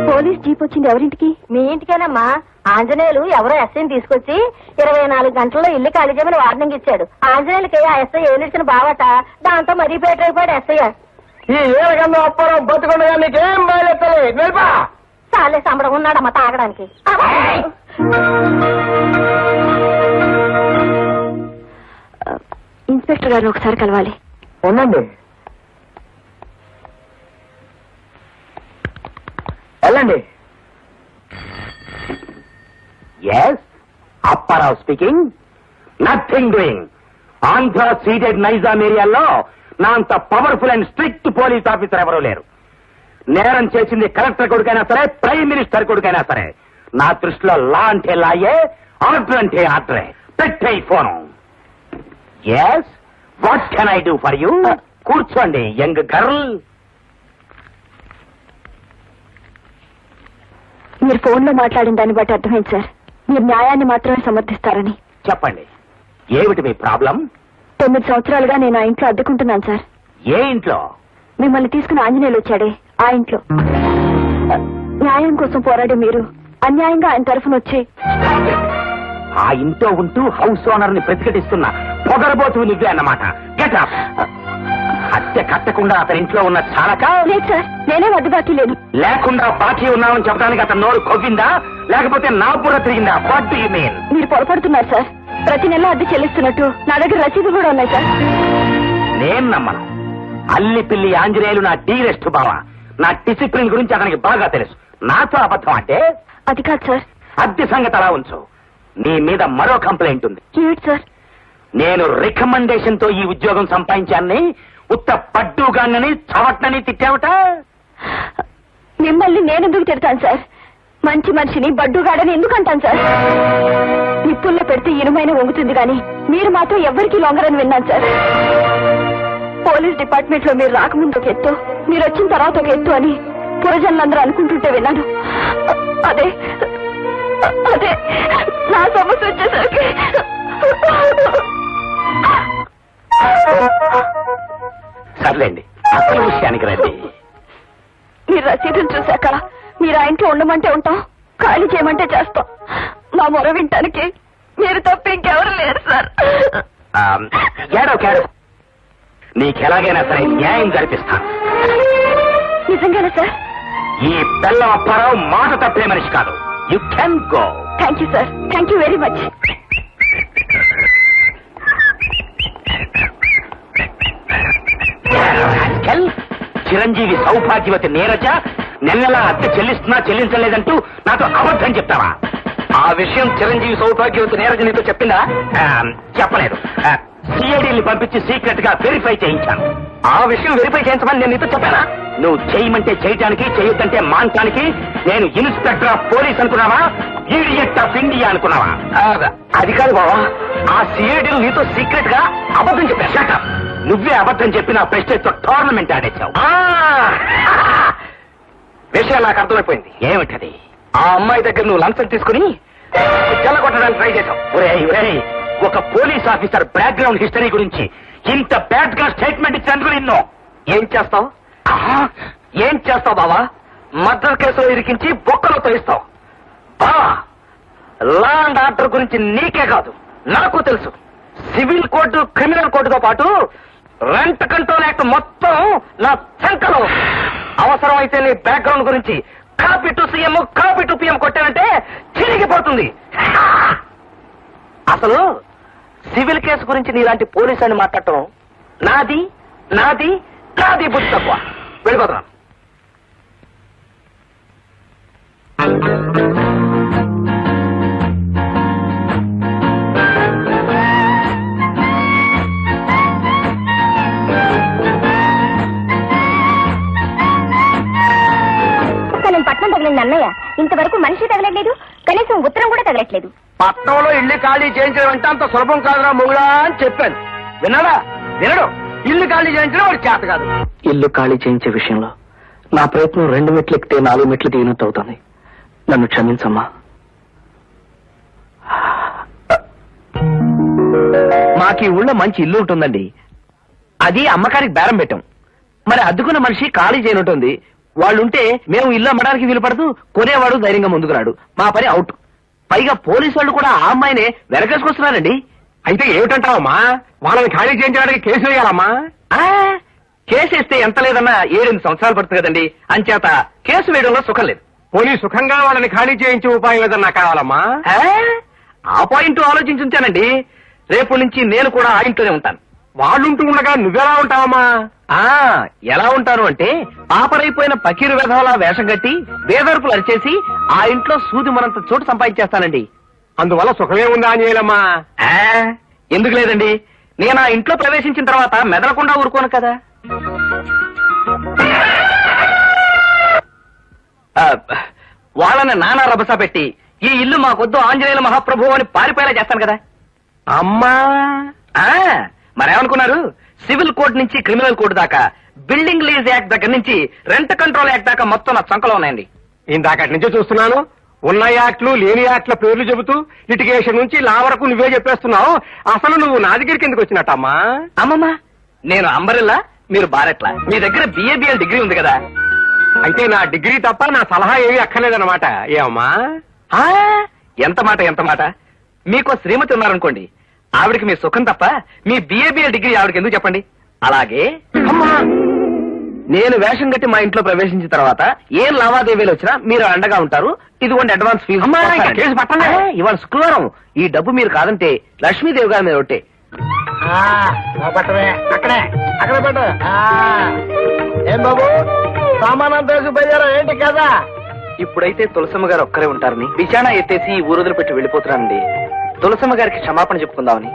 పోలీస్ జీప్ వచ్చింది. ఎవరింటికి? మీ ఇంటికేనమ్మా. ఆంజనేయులు ఎవరో ఎస్ఐని తీసుకొచ్చి 24 గంటల్లో ఇల్లు ఖాళీ చేయమని వార్నింగ్ ఇచ్చాడు. ఆంజనేయులకి ఆ ఎస్ఐ ఏలిచ్చిన బావట. దాంతో మరీ పేట అయిపోయాడు ఎస్ఐ. ఈ ఏలగంలో అప్పారం బతుకుండగా నీకేం బయలుదేరలేదు. నిల్పా. చాలే సంబడం ఉన్నాడమ్మా తాగడానికి. ఇన్స్పెక్టర్ గారు ఒకసారి కలవాలి. ఉండండి, వెళ్ళండి. Yes, Apparao speaking. Nothing doing. Andhra Ceded Nizam ఏరియాలో నా అంత powerful and strict police officer ఎవరూ లేరు. నేరం చేసింది కలెక్టర్ కొడుకైనా సరే, ప్రైమ్ మినిస్టర్ కొడుకైనా సరే, నా దృష్టిలో లా అంటే లాయే, ఆర్డర్ అంటే ఆర్డరే. పెట్టే phone. Yes, what can I do for you? కూర్చోండి యంగ్ గర్ల్. మీరు ఫోన్లో మాట్లాడిన దాన్ని బట్టి అర్థమైంది సార్, మీరు న్యాయాన్ని మాత్రమే సమర్థిస్తారని. చెప్పండి, ఏమిటి మీ ప్రాబ్లం? 9 సంవత్సరాలుగా నేను ఆ ఇంట్లో అద్దెకుంటున్నాను సార్. ఏ ఇంట్లో? మిమ్మల్ని తీసుకుని ఆంజనేయులు వచ్చాడే ఆ ఇంట్లో. న్యాయం కోసం పోరాడే మీరు అన్యాయంగా ఆయన తరఫున వచ్చి ఆ ఇంట్లో ఉంటూ హౌస్ ఓనర్ ని ప్రతిఘటిస్తున్నా పొగరబోతు నువ్వే అన్నమాట. Get up. హత్య కట్టకుండా అతని ఇంట్లో ఉన్న చాలక? లేదు సార్, నేనే వడ్డీ బాకీ లేదు. లేకుండా బాకీ ఉన్నామని చెప్పడానికి అతను నోరు కొవ్విందా, లేకపోతే నా బుర్ర తిరిగిందా? What do you mean? మీరు పొరపడుతున్నారు సార్. ప్రతి నెల అద్దె చెల్లిస్తున్నట్టు నా దగ్గర రసీదు కూడా ఉన్నాయి సార్. నేను నమ్మను. అల్లి పిల్లి ఆంజనేయులు నా డీరెస్ట్ బావ. నా డిసిప్లిన్ గురించి అతనికి బాగా తెలుసు. నాతో అబద్ధం అంటే? అది కాదు సార్. అద్దె సంగతి అలా ఉంచు. నీ మీద మరో కంప్లైంట్ ఉంది. ఏమిటి సార్? నేను రికమెండేషన్ తో ఈ ఉద్యోగం సంపాదించాన్ని ఉత్త పడ్డుగానని చవట్నని తిట్టావట. మిమ్మల్ని నేనెందుకు తిడతాను సార్? మంచి మనిషిని బడ్డుగాడని ఎందుకు అంటాను సార్? నిప్పుల్లో పెడితే ఇనుమైన వంగుతుంది కానీ మీరు మాత్రం ఎవ్వరికీ లొంగరని విన్నాను సార్. పోలీస్ డిపార్ట్మెంట్ లో మీరు రాకముందు ఒక ఎత్తు, మీరు వచ్చిన తర్వాత ఒక ఎత్తు అని పురజనులందరూ అనుకుంటుంటే విన్నాను. అదే అదే నా సమస్య వచ్చేసరికి సర్లేండి, అసలు విషయానికి రండి. మీరు రసీదులు చూశాక మీరు ఆ ఇంట్లో ఉండమంటే ఉంటాం, ఖాళీ చేయమంటే చేస్తాం. మా మొర వింటానికి మీరు తప్ప ఇంకెవరు లేరు సార్. ఏడో నీకెలాగైనా సరే న్యాయం జరిపిస్తాను. నిజంగానే సార్? ఈ బెల్లం అప్పారావు మాట తప్పే మనిషి కాదు. You can go. Thank you sir, thank you very much. చిరంజీవి సౌభాగ్యవతి నీరజ నెలలా అద్దె చెల్లిస్తున్నా చెల్లించలేదంటూ నాతో అబద్ధం చెప్తావా? ఆ విషయం చిరంజీవి సౌభాగ్యవతి నీరజ నీతో చెప్పిందా? చెప్పలేదు. సిఐడిని పంపించి సీక్రెట్ గా వెరిఫై చేయించాను. ఆ విషయం వెరిఫై చేయించమని నేను నీతో చెప్పానా? నువ్వు చేయమంటే చేయటానికి, చేయొద్దంటే మానటానికి నేను ఇన్స్పెక్టర్ ఆఫ్ పోలీస్ అనుకున్నావా? ఈడియట్ ఆఫ్ ఇండియా అనుకున్నావా? అది కాదు బావా, ఆ సిఐడిలు నీతో సీక్రెట్ గా అబద్ధం చెప్పాను. Shut up. నువ్వే అబద్ధం చెప్పి నా ప్రెస్టేజ్ తో టోర్నమెంట్ ఆడేశావు. విషయం నాకు అర్థమైపోయింది. ఏమిటది? ఆ అమ్మాయి దగ్గర నువ్వు లంచం తీసుకుని చెల్లగొట్టడానికి ట్రై చేశావు. ఒరేయ్, ఒక పోలీస్ ఆఫీసర్ బ్యాక్గ్రౌండ్ హిస్టరీ గురించి ఇంత బ్యాడ్ గా స్టేట్మెంట్ ఇచ్చినందుకు నిన్ను ఏం చేస్తావు? ఏం చేస్తావు బావా? మర్డర్ కేసులో ఇరికించి బొక్కలో తోయిస్తావు. బావా, లా అండ్ ఆర్డర్ గురించి నీకే కాదు నాకు తెలుసు. సివిల్ కోర్టు, క్రిమినల్ కోర్టుతో పాటు రెంట్ కంట్రోల్ యాక్ట్ మొత్తం నా చంకలో. అవసరమైతే నీ బ్యాక్గ్రౌండ్ గురించి copy to CM, copy to PM కొట్టానంటే చిరిగిపోతుంది. అసలు సివిల్ కేసు గురించి నీలాంటి పోలీసు అని మాట్లాడటం నాది నాది నాది బుద్ధి తక్కువ. వెళ్ళిపోతున్నా. నేను పట్నం తగిలింది అన్నయ్య, ఇంతవరకు మనిషి తగలట్లేదు, కనీసం ఉత్తరం కూడా తగలట్లేదు. పట్నంలో ఇల్లు ఖాళీ చేయించడం అంటే అంత సులభం కాదురా మొగుడా అని చెప్పాను. విన్నాడా? వినడు. ఇల్లు ఖాళీ చేయించడం వాడు చేత కాదు. ఇల్లు ఖాళీ చేయించే విషయంలో నా ప్రయత్నం 2 మెట్లు ఎక్కితే 4 మెట్లు దిగినట్టు అవుతుంది. నన్ను క్షమించమ్మా. మాకు ఈ ఊళ్ళో మంచి ఇల్లు ఉంటుందండి. అది అమ్మకానికి బేరం పెట్టాం. మరి అద్దుకున్న మనిషి ఖాళీ చేయనుంటుంది. వాళ్ళుంటే మేము ఇల్లు అమ్మడానికి వీలు పడదు, కొనేవాడు ధైర్యంగా ముందుకు రాడు. మా పని అవుట్. పైగా పోలీసు వాళ్ళు కూడా ఆ అమ్మాయినే వెనకేసుకొస్తున్నారండి. అయితే ఏమిటంటావమ్మా? వాళ్ళని ఖాళీ చేయించడానికి కేసు వేయాలమ్మా? కేసు వేస్తే ఎంత లేదన్నా 7-8 సంవత్సరాలు పడుతుంది కదండి. అంచేత కేసు వేయడంలో సుఖం లేదు. పోనీ సుఖంగా వాళ్ళని ఖాళీ చేయించే ఉపాయం ఏదన్నా కావాలమ్మా? ఆ పాయింట్ ఆలోచించుంచానండి. రేపు నుంచి నేను కూడా ఆ ఇంట్లోనే ఉంటాను. వాళ్ళుంటూ ఉండగా నువ్వెలా ఉంటావమ్మా? ఎలా ఉంటాను అంటే, పాపరైపోయిన పకీరు వెధవలా వేషం కట్టి వేదర్పులు అరిచేసి ఆ ఇంట్లో సూది మనంత చోటు సంపాదించేస్తానండి. అందువల్ల సుఖమే ఉందా అని చేయలమ్మా? ఎందుకు లేదండి, నేను ఆ ఇంట్లో ప్రవేశించిన తర్వాత మెదలకుండా ఊరుకోను కదా. వాళ్ళని నానా రభస పెట్టి ఈ ఇల్లు మాకొద్దు ఆంజనేయుల మహాప్రభు అని పారిపోయేలా చేస్తాను కదా. అమ్మా, మరేమనుకున్నారు? సివిల్ కోర్టు నుంచి క్రిమినల్ కోర్టు దాకా, బిల్డింగ్ లీజ్ యాక్ట్ దగ్గర నుంచి రెంట్ కంట్రోల్ యాక్ట్ దాకా మొత్తం నా చంకలో ఉన్నాయండి. ఇందాకటి నుంచి చూస్తున్నాను. ఉన్న యాక్ట్లు లేని యాక్ట్ల పేర్లు చెబుతూ లిటిగేషన్ నుంచి లా వరకు నువ్వే చెప్పేస్తున్నావు. అసలు నువ్వు నా దగ్గరికి ఎందుకు వచ్చినట్టమ్మా? అమ్మమ్మా, నేను అంబరిల్లా, మీరు బారెట్లా. మీ దగ్గర బిఏబిఎల్ డిగ్రీ ఉంది కదా. అయితే నా డిగ్రీ తప్ప నా సలహా ఏమీ అక్కర్లేదన్నమాట. ఏమమ్మా? ఎంత మాట ఎంత మాట. మీకు శ్రీమతి ఉన్నారనుకోండి, ఆవిడికి మీ సుఖం తప్ప మీ బిఏబిఎల్ డిగ్రీ ఆవిడకి ఎందుకు చెప్పండి. అలాగే అమ్మా, నేను వేషం కట్టి మా ఇంట్లో ప్రవేశించిన తర్వాత ఏం లావాదేవీలు వచ్చినా మీరు అండగా ఉంటారు. ఇదిగోండి అడ్వాన్స్ ఫీజు. అమ్మా, ఇంకా కేసు పట్టండి. ఇవాళ శుక్రవారం. ఈ డబ్బు మీరు కాదంటే లక్ష్మీదేవి గారి మీద ఒట్టే. అక్కడే అక్కడ పెట్ట. ఏం బాబు, సామానంతా వేసిపోయారా ఏంటి కదా? ఇప్పుడైతే తులసమ్మ గారు ఒక్కరే ఉంటారని బిచానా ఎత్తేసి ఈ ఊరుదులు పెట్టి వెళ్ళిపోతున్నానండి. తులసమ్మ గారికి క్షమాపణ చెప్పుకుందామని.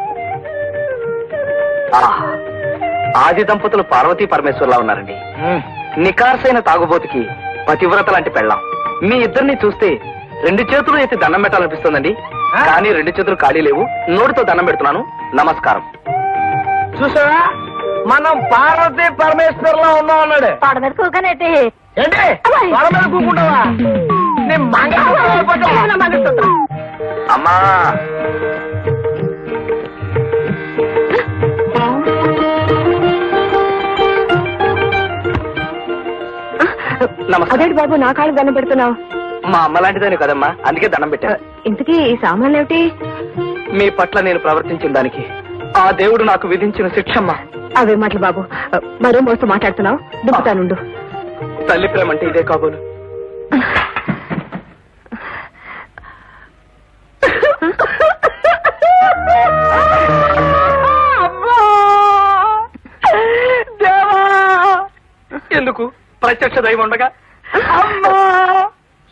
ఆది దంపతులు పార్వతీ పరమేశ్వర్లా ఉన్నారండి. నికార్సైన తాగుబోతుకి పతివ్రత లాంటి పెళ్ళాం. మీ ఇద్దరిని చూస్తే 2 చేతులు ఎత్తి దండం పెట్టాలనిపిస్తుందండి. కానీ 2 చేతులు ఖాళీ లేవు. నోటితో దండం పెడుతున్నాను. నమస్కారం. చూసావా, మనం పార్వతీ పరమేశ్వర్లా ఉన్నాం అన్నాడు. పాడ మీద కూకనైతే ఏంటి వాళ్ళ మీద కూకుంటావా? అమ్మా, అదేంటి బాబు నా కాళ్ళకి దండం పెడుతున్నావు? మా అమ్మ లాంటిదని కదమ్మా, అందుకే దండం పెట్టాను. ఇంతకీ ఈ సామాన్లు ఏమిటి? మీ పట్ల నేను ప్రవర్తించిన దానికి ఆ దేవుడు నాకు విధించిన శిక్షమ్మా. అవే మాటలు బాబు, మరో మోస్తూ మాట్లాడుతున్నావు. దింపుతానుండు. తల్లి ప్రేమ అంటే ఇదే కాబోలు. ఎందుకు ప్రత్యక్ష దైవం ఉండగా?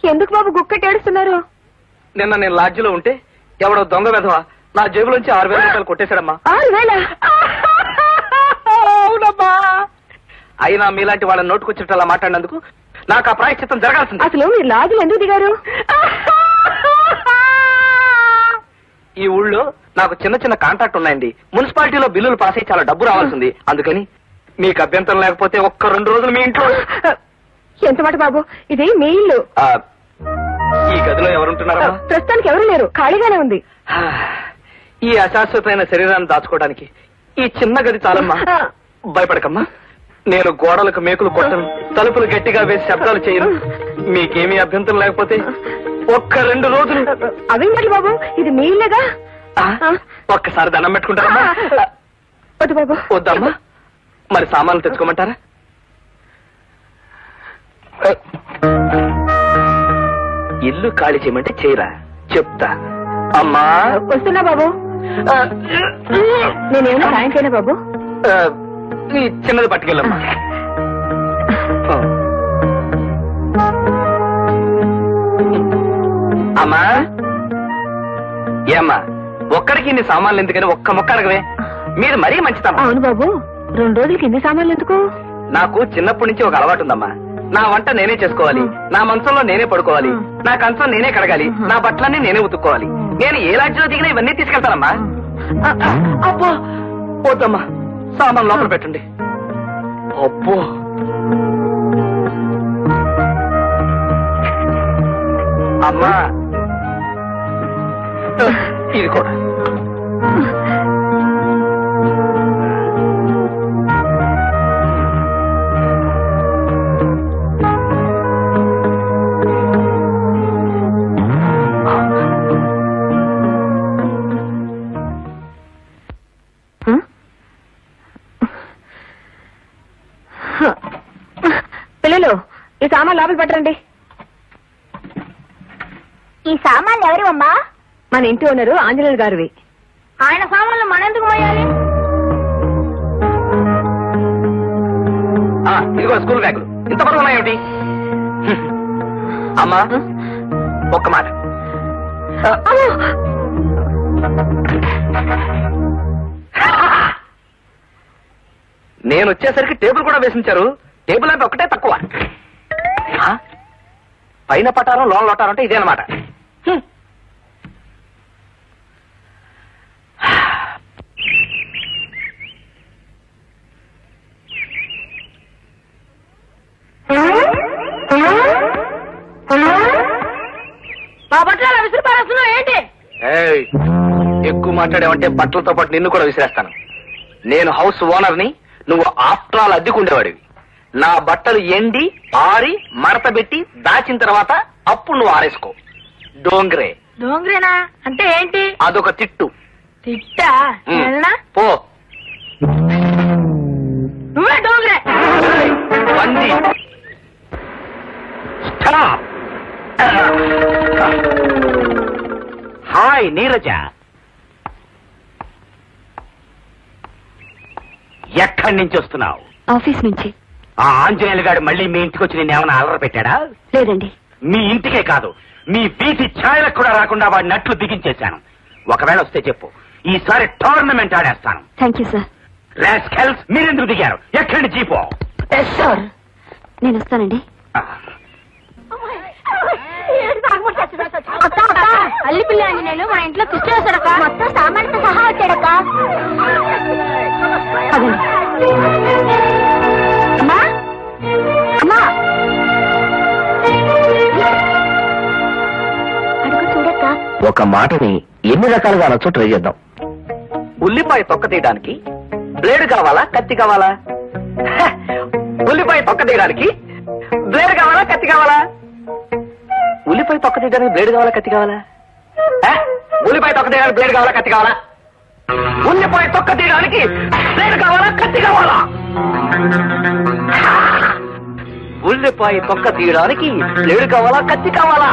ఎందుకు బాబు గుక్కటి ఏడుస్తున్నారు? నిన్న నేను లాడ్జిలో ఉంటే ఎవడో దొంగ వెధవ నా జేబులోంచి 6,000 రూపాయలు కొట్టేశాడమ్మా. 6,000? అవునమ్మా. అయినా మీలాంటి వాళ్ళ నోటుకొచ్చినట్టు అలా మాట్లాడినందుకు నాకు ఆ ప్రాయశ్చిత్తం జరగాల్సింది. అసలు మీరు లాజులు ఎందుకు దిగారు? ఈ ఊళ్ళో నాకు చిన్న చిన్న కాంట్రాక్ట్ ఉన్నాయండి. మున్సిపాలిటీలో బిల్లులు పాస్ అయ్యి చాలా డబ్బు రావాల్సింది. అందుకని మీకు అభ్యంతరం లేకపోతే ఒక్క 2 రోజులు మీ ఇంట్లో. ఎంత మాట బాబు, ఇది మీ ఇల్లు. ఆ, ఈ గదిలో ఎవరుంటున్నారమ్మా? ప్రస్తుతానికి ఎవరు లేరు, ఖాళీగానే ఉంది. ఈ అశాశ్వతమైన శరీరాన్ని దాచుకోవడానికి ఈ చిన్న గది చాలమ్మా. భయపడకమ్మా, నేను గోడలకు మేకులు కొట్టను, తలుపులు గట్టిగా వేసి శబ్దాలు చేయను. మీకేమీ అభ్యంతరం లేకపోతే ఒక్క 2 రోజులు. అవేంటి బాబు, ఇది మీ ఇల్లేగా? ఒక్కసారి దండం పెట్టుకుంటారమ్మా. వద్దు బాబు. వద్దమ్మా, మరి సామాన్లు తెచ్చుకోమంటారా? ఇల్లు ఖాళీ చేయమంటే చేయరా? చెప్తా. అమ్మా వస్తున్నా బాబు. నేనేమన్నా సాయం చేయనా బాబు? నీ చిన్నది పట్టుకెళ్ళమ్మా. అమ్మా, ఏమ్మా ఒక్కడికి ఇన్ని సామాన్లు ఎందుకని ఒక్క మొక్క అడగవే. మీరు మరీ మంచిదమ్మా. అవును బాబు, 2 రోజులకి ఇన్ని సామాన్లు ఎందుకు? నాకు చిన్నప్పటి నుంచి ఒక అలవాటు ఉందమ్మా. నా వంట నేనే చేసుకోవాలి, నా మంచంలో నేనే పడుకోవాలి, నా కంచం నేనే కడగాలి, నా బట్టలన్నీ నేనే ఉతుక్కోవాలి. నేను ఏ లాడ్జిలో దిగినా ఇవన్నీ తీసుకెళ్తానమ్మా. అబ్బో వద్దమ్మా, సామాన్ లోపల పెట్టండి. అబ్బో అమ్మా, ఇది కూడా. పిల్లలు, ఈ సామాన్ లోపల పెట్టండి. ఈ సామాన్లు ఎవరు అమ్మా? మన ఇంటి ఓనరు ఆంజనేయులు గారివి. ఆయన సామాన్లు మనెందుకు మోయాలి? ఇదిగో స్కూల్ బ్యాగులు ఇంత పరువు ఉన్నాయేమిటి? అమ్మా ఒక్క మాట. నేను వచ్చేసరికి టేబుల్ కూడా వేసించారు. టేబుల్ అంటే ఒకటే తక్కువ. పైన పటారం లోన్ లోటారం అంటే ఇదేనమాట. మా బట్టలు విసిరి పారేస్తున్నావు ఏంటి? ఎక్కువ మాట్లాడావంటే బట్టలతో పాటు నిన్ను కూడా విసిరేస్తాను. నేను హౌస్ ఓనర్ని, నువ్వు ఆఫ్టర్ ఆల్ అద్దెకుండేవాడివి. నా బట్టలు ఎండి ఆరి మడత పెట్టి దాచిన తర్వాత అప్పుడు నువ్వు ఆరేసుకో. డోంగ్రే. డోంగ్రేనా అంటే ఏంటి? అదొక తిట్టు. తిట్టా? పో. నువ్వే డోంగ్రే. పంది. హాయ్ నీరజ, ఎక్కడి నుంచి వస్తున్నావు? ఆఫీస్ నుంచి. ఆ ఆంజనేయులు గారు మళ్ళీ మీ ఇంటికి వచ్చి నేను ఏమైనా అలర పెట్టాడా? లేదండి. మీ ఇంటికే కాదు, మీ వీధి ఛాయలకు కూడా రాకుండా వాడి నట్లు బిగించేశాను. ఒకవేళ వస్తే చెప్పు, ఈసారి టోర్నమెంట్ ఆడేస్తాను. Thank you sir. రాస్కెల్స్, మీరెందుకు దిగారు? ఎక్కడి నుంచి జీపో? సార్ నేను వస్తానండి. అల్లి పిల్ల ఆంజనేయులు మన ఇంట్లో కిష్టి వేశాడక్క. మొత్తం సామాన్లతో సహా వచ్చాడక్క. అమ్మా అమ్మా, అడుగు చూడక్క. ఒక మాటని ఎన్ని రకాలుగా అనొచ్చో ట్రై చేద్దాం. ఉల్లిపాయ తొక్క తీయడానికి బ్లేడ్ కావాలా, కత్తి కావాలా? ఉల్లిపాయ తొక్క తీయడానికి బ్లేడ్ కావాలా, కత్తి కావాలా? ఉల్లిపాయ తొక్క తీయడానికి బ్లేడ్ కావాలా, కత్తి కావాలా? ఉల్లిపాయ తొక్క తీయడానికి బ్లేడ్ కావాలా, కత్తి కావాలా? ఉల్లిపాయ తొక్క తీయడానికి బ్లేడ్ కావాలా, కత్తి కావాలా? ఉల్లిపాయ తొక్క తీయడానికి బ్లేడ్ కావాలా, కత్తి కావాలా?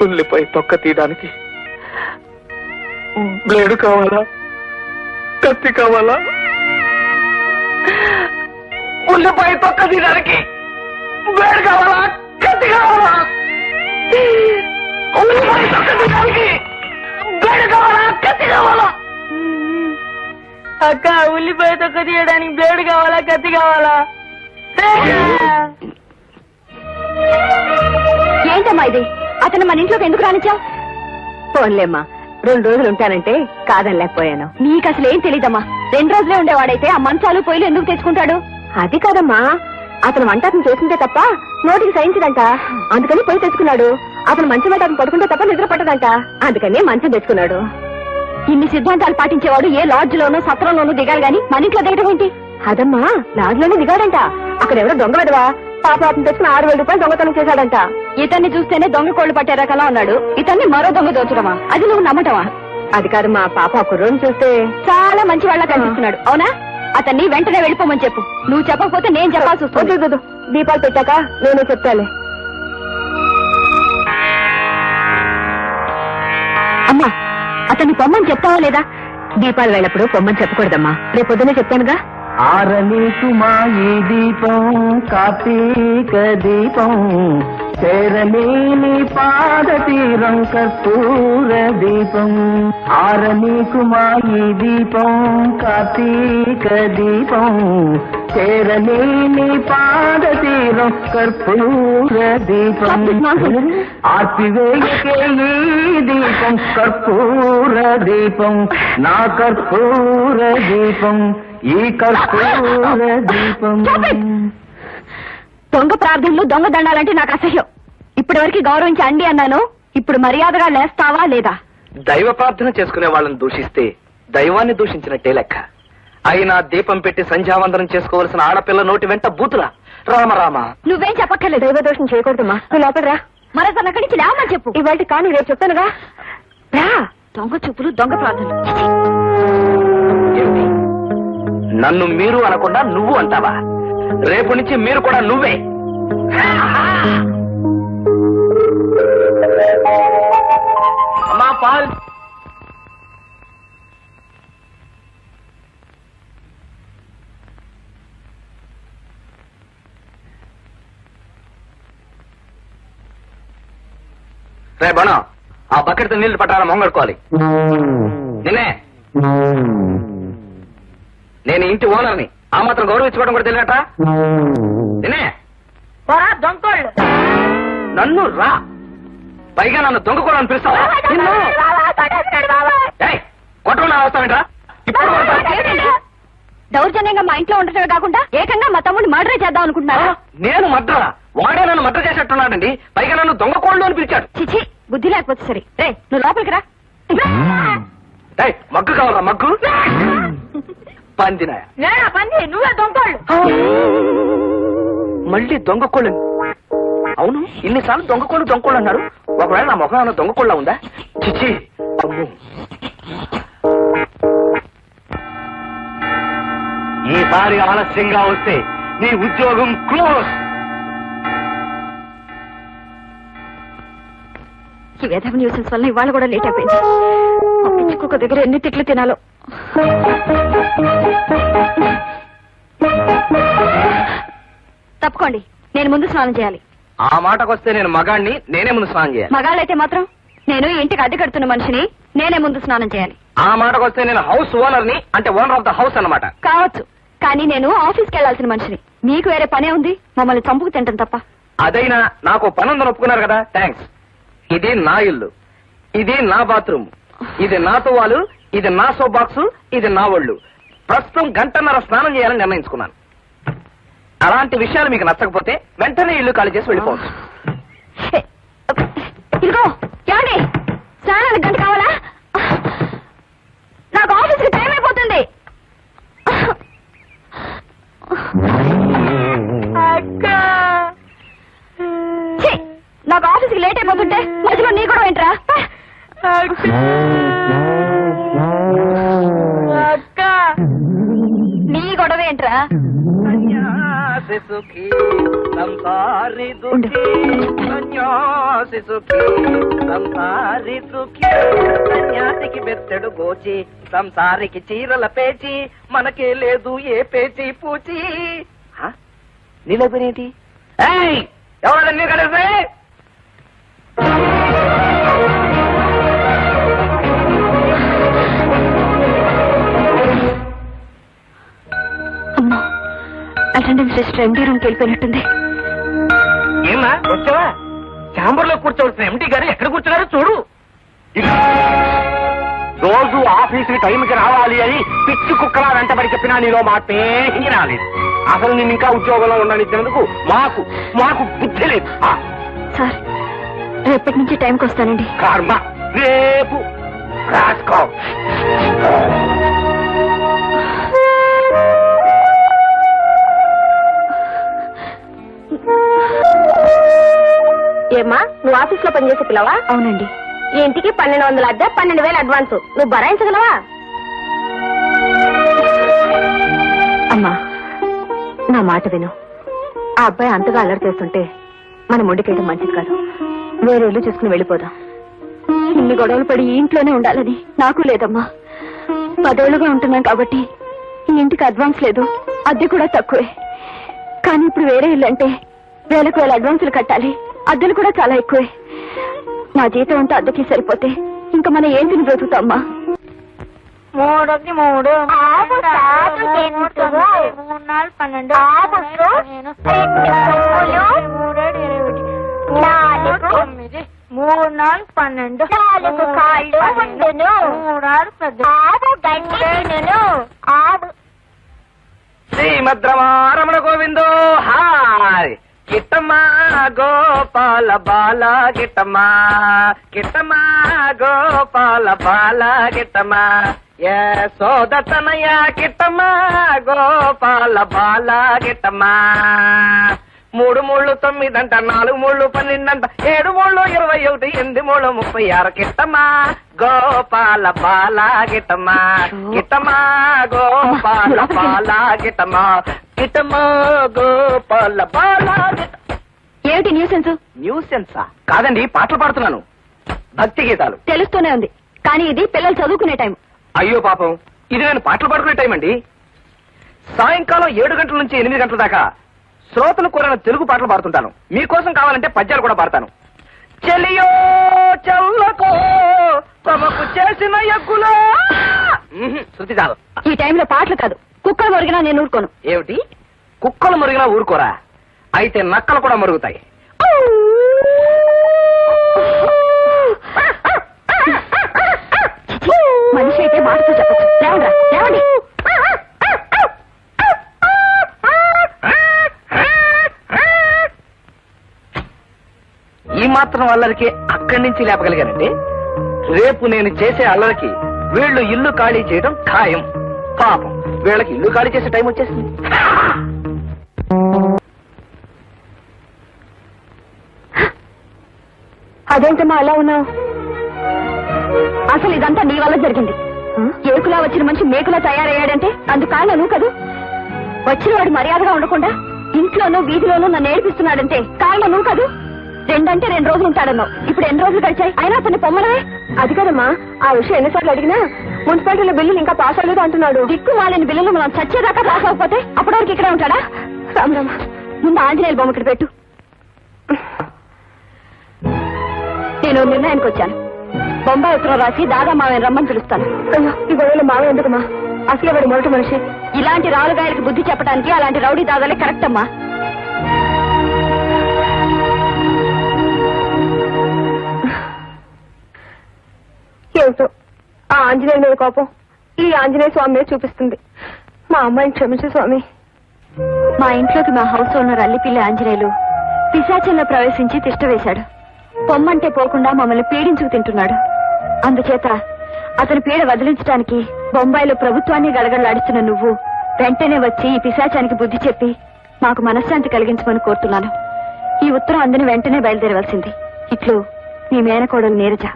ఉల్లిపాయ తొక్క తీయడానికి బ్లేడ్ కావాలా, కత్తి కావాలా? ఉల్లిపాయ తొక్క తీయడానికి బ్లేడ్ కావాలా కత్తి కావాలా ఉల్లిపాయ తొక్క తినడానికి బ్లేడ్ కావాలా కత్తి కావాలా అక్క ఉల్లిపాయ తొక్క తీయడానికి బ్లేడ్ కావాలా కత్తి కావాలా ఏంటమ్మా ఇది అతను మన ఇంట్లోకి ఎందుకు రానిచ్చావు? ఫోన్లేమ్మా, 2 రోజులు ఉంటానంటే కాదనలేకపోయాను. నీకు అసలు ఏం తెలీదమ్మా. 2 రోజులే ఉండేవాడైతే ఆ మంచాలు పొయ్యిలు ఎందుకు తెచ్చుకుంటాడు? అది కాదమ్మా, అతను వంట అతను చేసిందే తప్ప నోటికి సహించదంట, అందుకని పొయ్యి తెచ్చుకున్నాడు. అతను మంచం మీద అతను పడుకుంటే తప్ప నిద్ర పట్టదంట, అందుకని మంచం తెచ్చుకున్నాడు. ఇన్ని సిద్ధాంతాలు పాటించేవాడు ఏ లాడ్జ్ లోనో సత్రంలోనూ దిగాలి గాని మన ఇంట్లో దిగడం ఏంటి? అదమ్మా, లాడ్జ్ లోనే దిగాడంట. అక్కడ ఎవరో దొంగ విధవా పాప అతను తెచ్చిన 6,000 రూపాయలు దొంగతనం చేశాడంట. ఇతన్ని చూస్తేనే దొంగ కోళ్లు పట్టే రకంలా ఉన్నాడు. ఇతన్ని మరో దొంగ దోచడమా? అది నువ్వు నమ్మటమా? అది కాదు మా పాప ఆ కుర్రోని చూస్తే చాలా మంచి వాళ్ళ కనిపిస్తున్నాడు. అవునా? అతన్ని వెంటనే వెళ్ళిపోమని చెప్పు. నువ్వు చెప్పకపోతే నేను చెప్పాల్సి వస్తుంది. దీపాలు పెట్టాక నేను చెప్తాలే. అమ్మా, అతన్ని పొమ్మని చెప్తావా లేదా? దీపాలు వెళ్ళప్పుడు పొమ్మని చెప్పకూడదమ్మా, రేపు పొద్దునే చెప్తానుగా. ఆరనీకు మా ఈ దీపం కార్తీక దీపం, చేరలేని పాదతీరం కర్పూర దీపం. ఆరనీకు మా ఈ దీపం కార్తీక దీపం, చేరలేని పాదతీరం కర్పూర దీపం. ఆర్పివేయకే ఈ దీపం కర్పూర దీపం, నా కర్పూర దీపం, ఈ కర్పూర దీపం. దొంగ ప్రార్థనలు దొంగ దండాలంటే నాకు అసహ్యం. ఇప్పటి వరకు గౌరవించి అండి అన్నాను, ఇప్పుడు మర్యాదగా లేస్తావా లేదా? దైవ ప్రార్థన చేసుకునే వాళ్ళని దూషిస్తే దైవాన్ని దూషించినట్టే లెక్క. అయినా దీపం పెట్టి సంధ్యావందనం చేసుకోవలసిన ఆడపిల్ల నోటి వెంట బూతులా? రామరామ, నువ్వేం చెప్పక్కర్లేదు. దైవ దోషం చేయకూడదమ్మా. నువ్వు లోపలరా. మరి తన అక్కడి నుంచి లేవమని చెప్పు. ఇవాళ కానీ రేపు చెప్తానుగా. రా. దొంగ చూపులు దొంగ ప్రార్థనలు. ఏమిటి? నన్ను మీరు అనకుండా నువ్వు అంటావా? రేపు నుంచి మీరు కూడా నువ్వే. అమ్మా పాల్. రే బణం, ఆ బకెట్తో నీళ్లు పట్టాల మొంగడుకోవాలి. నిన్నే, నేను ఇంటి ఓనర్ని, ఆ మాత్రం గౌరవించుకోవడం కూడా తెలియట. నిన్నే దొంగోళ్ళు నన్ను రా, పైగా నన్ను దొంగకూడని అని పిలుస్తావా? కొట్టకుండా వస్తావేంట్రా? ఇప్పుడు దౌర్జన్యంగా మా ఇంట్లో ఉండటమే కాకుండా ఏకంగా మా తమ్ముడిని మర్డర్ చేద్దాం అనుకుంటున్నారా? నేను మడ్రా? వాడే నన్ను మడ్ర చేసేట్టున్నాడండి. పైగా నన్ను దొంగ కోళ్ళు అని పిలిచాడు. చిచి, బుద్ధి లేకపోతే సరే. రే, నువ్వు లోపలికి రా. మగ్గు కావాలా? మగ్గు పందిన పంది, నువ్వే దొంగోళ్ళు. మళ్ళీ దొంగ కోళ్ళు. అవును, ఇన్నిసార్లు దొంగ కోళ్ళు అన్నారు. ఒకవేళ నా ముఖం ఏమైనా దొంగ కోళ్ళ ఉందా? చిచ్చి, అమ్మో. ఈసారి ఆలస్యంగా వస్తే నీ ఉద్యోగం క్లోజ్. ఈ వేధవ న్యూసెన్స్ వల్ల ఇవాళ కూడా లేట్ అయిపోయింది. పిచ్చుకోక దగ్గర ఎన్ని తిట్లు తినాలో. తప్పుకోండి, నేను ముందు స్నానం చేయాలి. ఆ మాటకొస్తే నేను మగాణ్ణి, నేనే ముందు స్నానం చేయాలి. మగాళ్ళైతే మాత్రం నేను ఇంటికి అద్దె కడుతున్న మనిషిని, నేనే ముందు స్నానం చేయాలి. ఆ మాటకొస్తే నేను హౌస్ ఓనర్ని, అంటే ఓనర్ ఆఫ్ ద హౌస్ అన్నమాట. కావచ్చు, కానీ నేను ఆఫీస్కి వెళ్లాల్సిన మనిషిని. మీకు వేరే పనే ఉంది, మమ్మల్ని చంపుకు తింటాం తప్ప. అదైనా నాకు పనుందని ఒప్పుకున్నారు కదా, థ్యాంక్స్. ఇది నా ఇల్లు, ఇది నా బాత్రూమ్, ఇది నా తువాలు, ఇది నా సోప్ బాక్స్, ఇది నా ఒళ్ళు. ప్రస్తుతం 1.5 గంట స్నానం చేయాలని నిర్ణయించుకున్నాను. అలాంటి విషయాలు మీకు నచ్చకపోతే వెంటనే ఇల్లు ఖాళీ చేసి వెళ్ళిపోవచ్చు. ఇదిగో ఏమండి, స్నానానికి 1 గంట కావాలా? నాకు ఆఫీస్కి టైం అయిపోతుంది. ఛీ, నాకు ఆఫీస్కి లేట్ అయిపోతుంటే మధ్యలో నీ కూడా ఏంట్రా? నీ గొడవ ఏంట్రా? సన్యాసికి బెత్తడు గోచి, సంసారికి చీరల పేచి, మనకే లేదు ఏ పేచి పూచి. నీలో పేరేంటి? ఏయ్, ఎవరన్నా నీళ్ళు కట్టేస్తే? అమ్మా, అటెండెన్స్ సిస్టర్ ఎండి రూమ్కి వెళ్ళిపోయినట్టుంది. ఏమా వచ్చావా? ఛాంబర్ లో కూర్చోవలసిన ఎంటీ గారు ఎక్కడ కూర్చున్నారో చూడు. రోజు ఆఫీసుకి టైంకి రావాలి అని పిచ్చి కుక్కలా వెంటబడి చెప్పినా నీలో మాటే రాలేదు. అసలు నేను ఇంకా ఉద్యోగంలో ఉండనిచ్చినందుకు మాకు మాకు బుద్ధి లేదు. సార్, రేపటి నుంచి టైంకి వస్తానండి. కర్మ రేపు రాసుకో. ఏమ్మా, నువ్వు ఆఫీస్ లో పనిచేసే పిల్లవా? అవునండి. ఈ ఇంటికి 1200 అద్దె, 12,000 అడ్వాన్స్. నువ్వు భరాయించగలవా? అమ్మా, నా మాట విను. ఆ అబ్బాయి అంతగా అల్లరి చేస్తుంటే మనం మొండికేయడం మంచిది కాదు. వేరే ఇల్లు చూసుకుని వెళ్ళిపోదాం. ఇన్ని గొడవలు పడి ఈ ఇంట్లోనే ఉండాలని నాకు లేదమ్మా. 10 ఏళ్లుగా ఉంటున్నాం కాబట్టి ఈ ఇంటికి అడ్వాన్స్ లేదు, అద్దె కూడా తక్కువే. కానీ ఇప్పుడు వేరే ఇల్లు అంటే 1000 అడ్వాన్సులు కట్టాలి, అద్దెలు కూడా చాలా ఎక్కువే. నా జీతం అంతా అద్దెకి సరిపోతే ఇంకా మనం ఏం తిని బ్రతుకుతామ్మా? 3 3 ఆగు సాగు చేస్తున్నా 3 4 12 ఆగు 2 4 12 4 కాళ్ళు ఉండును 3 6 ఆగు గంటేను ఆగు. శ్రీమద్రమారమణ గోవిందో హాయ్. గిట్టమ్మా గోపాల బాల గిట్టమ్మా, గిట్టమ్మా గోపాల బాల గిట్టమ్మా, యశోదతనయ గిట్టమ్మా గోపాల బాల గిట్టమ్మా. 3 3 9 అంట, 4 3 12 అంట, 7 3 21, 8 3 36 గిట్టమ్మా గోపాల బాల గిట్టమ్మా, గిట్టమ్మా గోపాల బాల గిట్టమ్మా, గిట్టమ్మా గోపాల బాల. ఏమిటి న్యూసెన్స్? న్యూసెన్సా? కాదండి, పాటలు పాడుతున్నాను, భక్తి గీతాలు. తెలుస్తూనే ఉంది, కానీ ఇది పిల్లలు చదువుకునే టైం. అయ్యో పాపం, ఇది నేను పాటలు పాడుకునే టైం అండి. సాయంకాలం 7 గంటల నుంచి 8 గంటల దాకా శ్రోతలు కోరిన తెలుగు పాటలు పాడుతుంటాను. మీకోసం కావాలంటే పద్యాలు కూడా పాడతాను. చెలియో చెల్లకో తమకు చేసిన ఎగ్గులో. శృతి చాలు. ఈ టైంలో పాటలు కాదు, కుక్కలు మొరిగినా నేను ఊరుకోను. ఏమిటి, కుక్కలు మురిగినా ఊరుకోరా? అయితే నక్కలు కూడా మురుగుతాయి. మనిషి అయితే మాటతో చెప్పచ్చు. లేవండి, లేవండి. ఈ మాత్రం అల్లరికి అక్కడి నుంచి లేపగలిగానంటే రేపు నేను చేసే అల్లరికి వీళ్ళు ఇల్లు ఖాళీ చేయడం ఖాయం. పాపం, వీళ్ళకి ఇల్లు ఖాళీ చేసే టైం వచ్చేసింది. అదేంటమ్మా అలా ఉన్నావు? అసలు ఇదంతా నీ వల్ల జరిగింది. ఏకులా వచ్చిన మనిషి మేకులా తయారయ్యాడంటే అందుకు కారణం నువ్వు కదూ. వచ్చిన వాడు మర్యాదగా ఉండకుండా ఇంట్లోనూ వీధిలోనూ నన్ను ఏడిపిస్తున్నాడంటే కారణం నువ్వు కదూ. 2 అంటే 2 రోజులు ఉంటాడన్నావు, ఇప్పుడు ఎన్ని రోజులు గడిచాయి? అయినా అతన్ని పొమ్మలవే. అది కదమ్మా, ఆ విషయం ఎన్నిసార్లు అడిగినా మున్సిపాలిటీలో బిల్లులు ఇంకా పాస్ అవ్వలేదు అంటున్నాడు. దిక్కు వాళ్ళని బిల్లులు మనం చచ్చేదాకా పాస్ అవ్వకపోతే అప్పటి వరకు ఇక్కడే ఉంటాడా? రామరామ, ముందు ఆంజనేయుల బొమ్మ ఇక్కడ పెట్టు. నేను నిర్ణయానికి వచ్చాను. బొంబాయి ఉత్తరం రాసి దాదా మావయ్య రమ్మని పిలుస్తాను. అయ్యో, ఈ గొడవలో మావయ్య ఎందుకమ్మా? అసలే వాడి మొదటి మనిషి. ఇలాంటి రాలుగాయలకు బుద్ధి చెప్పడానికి అలాంటి రౌడీ దాదాలే కరెక్ట్ అమ్మా. ఏమిటో ఆ ఆంజనేయుల మీద కోపం ఈ ఆంజనేయ స్వామి మీద చూపిస్తుంది. మా అమ్మాయిని క్షమించు స్వామి. మా ఇంట్లోకి మా హౌస్ ఓనర్ అల్లిపిల్లి ఆంజనేయులు పిశాచంలో ప్రవేశించి తిష్ట వేశాడు. పొమ్మంటే పోకుండా మమ్మల్ని పీడించుకు తింటున్నాడు. అందుచేత అతని పీడ వదిలించడానికి బొంబాయిలో ప్రభుత్వాన్ని గడగడలాడిస్తున్న నువ్వు వెంటనే వచ్చి ఈ పిశాచానికి బుద్ధి చెప్పి మాకు మనశ్శాంతి కలిగించమని కోరుతున్నాను. ఈ ఉత్తరం అందని వెంటనే బయలుదేరవలసింది. ఇట్లు మీ మేనకోడలు నీరజ.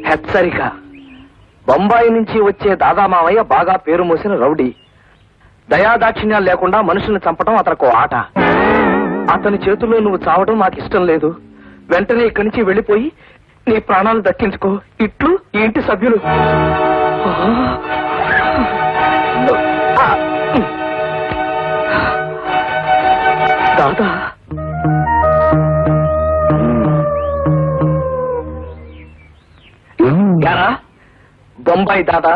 హెచ్చరిక. బొంబాయి నుంచి వచ్చే దాదా మావయ్య బాగా పేరు మోసిన రౌడీ. దయాదాక్షిణ్యాలు లేకుండా మనుషుల్ని చంపడం అతనికి ఆట. అతని చేతుల్లో నువ్వు చావడం నాకు ఇష్టం లేదు. వెంటనే ఇక్కడి నుంచి వెళ్లిపోయి నీ ప్రాణాలు దక్కించుకో. ఇట్లు ఈ ఇంటి సభ్యులు. దాదా యారా, బొంబాయి దాదా,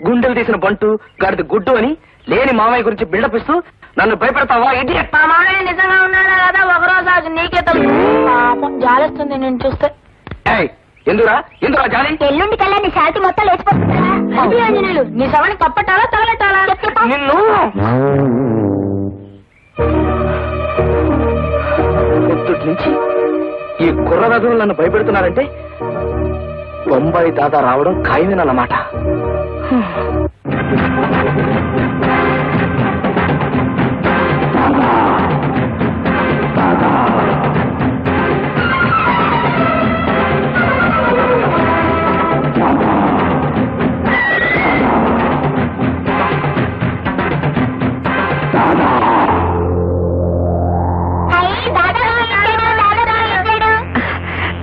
గుండెలు తీసిన బంటు, గాడిద గుడ్డు అని లేని మామయ్య గురించి బిల్డప్ ఇస్తూ నన్ను భయపెడతావా? ఇడియట్. మా మామయ్య నిజంగా ఉన్నాడా కదా ఒకరోజు అది నీకే తెలుసు. పాపం జాలేస్తుంది నేను చూస్తే. ఏయ్, ఎందురా జాలి? ఎల్లుండి కల్లా నీ శాంతి మొత్తం లేచిపోతుందా? అది ఆంజనేయులు, నీ శవాన్ని కప్పటాలా తగలటాలా? నిన్ను పొద్దుటి నుంచి ఈ కుర్రరథులు నన్ను భయపెడుతున్నారంటే బొంబాయి దాదా రావడం ఖాయమేనన్నమాట.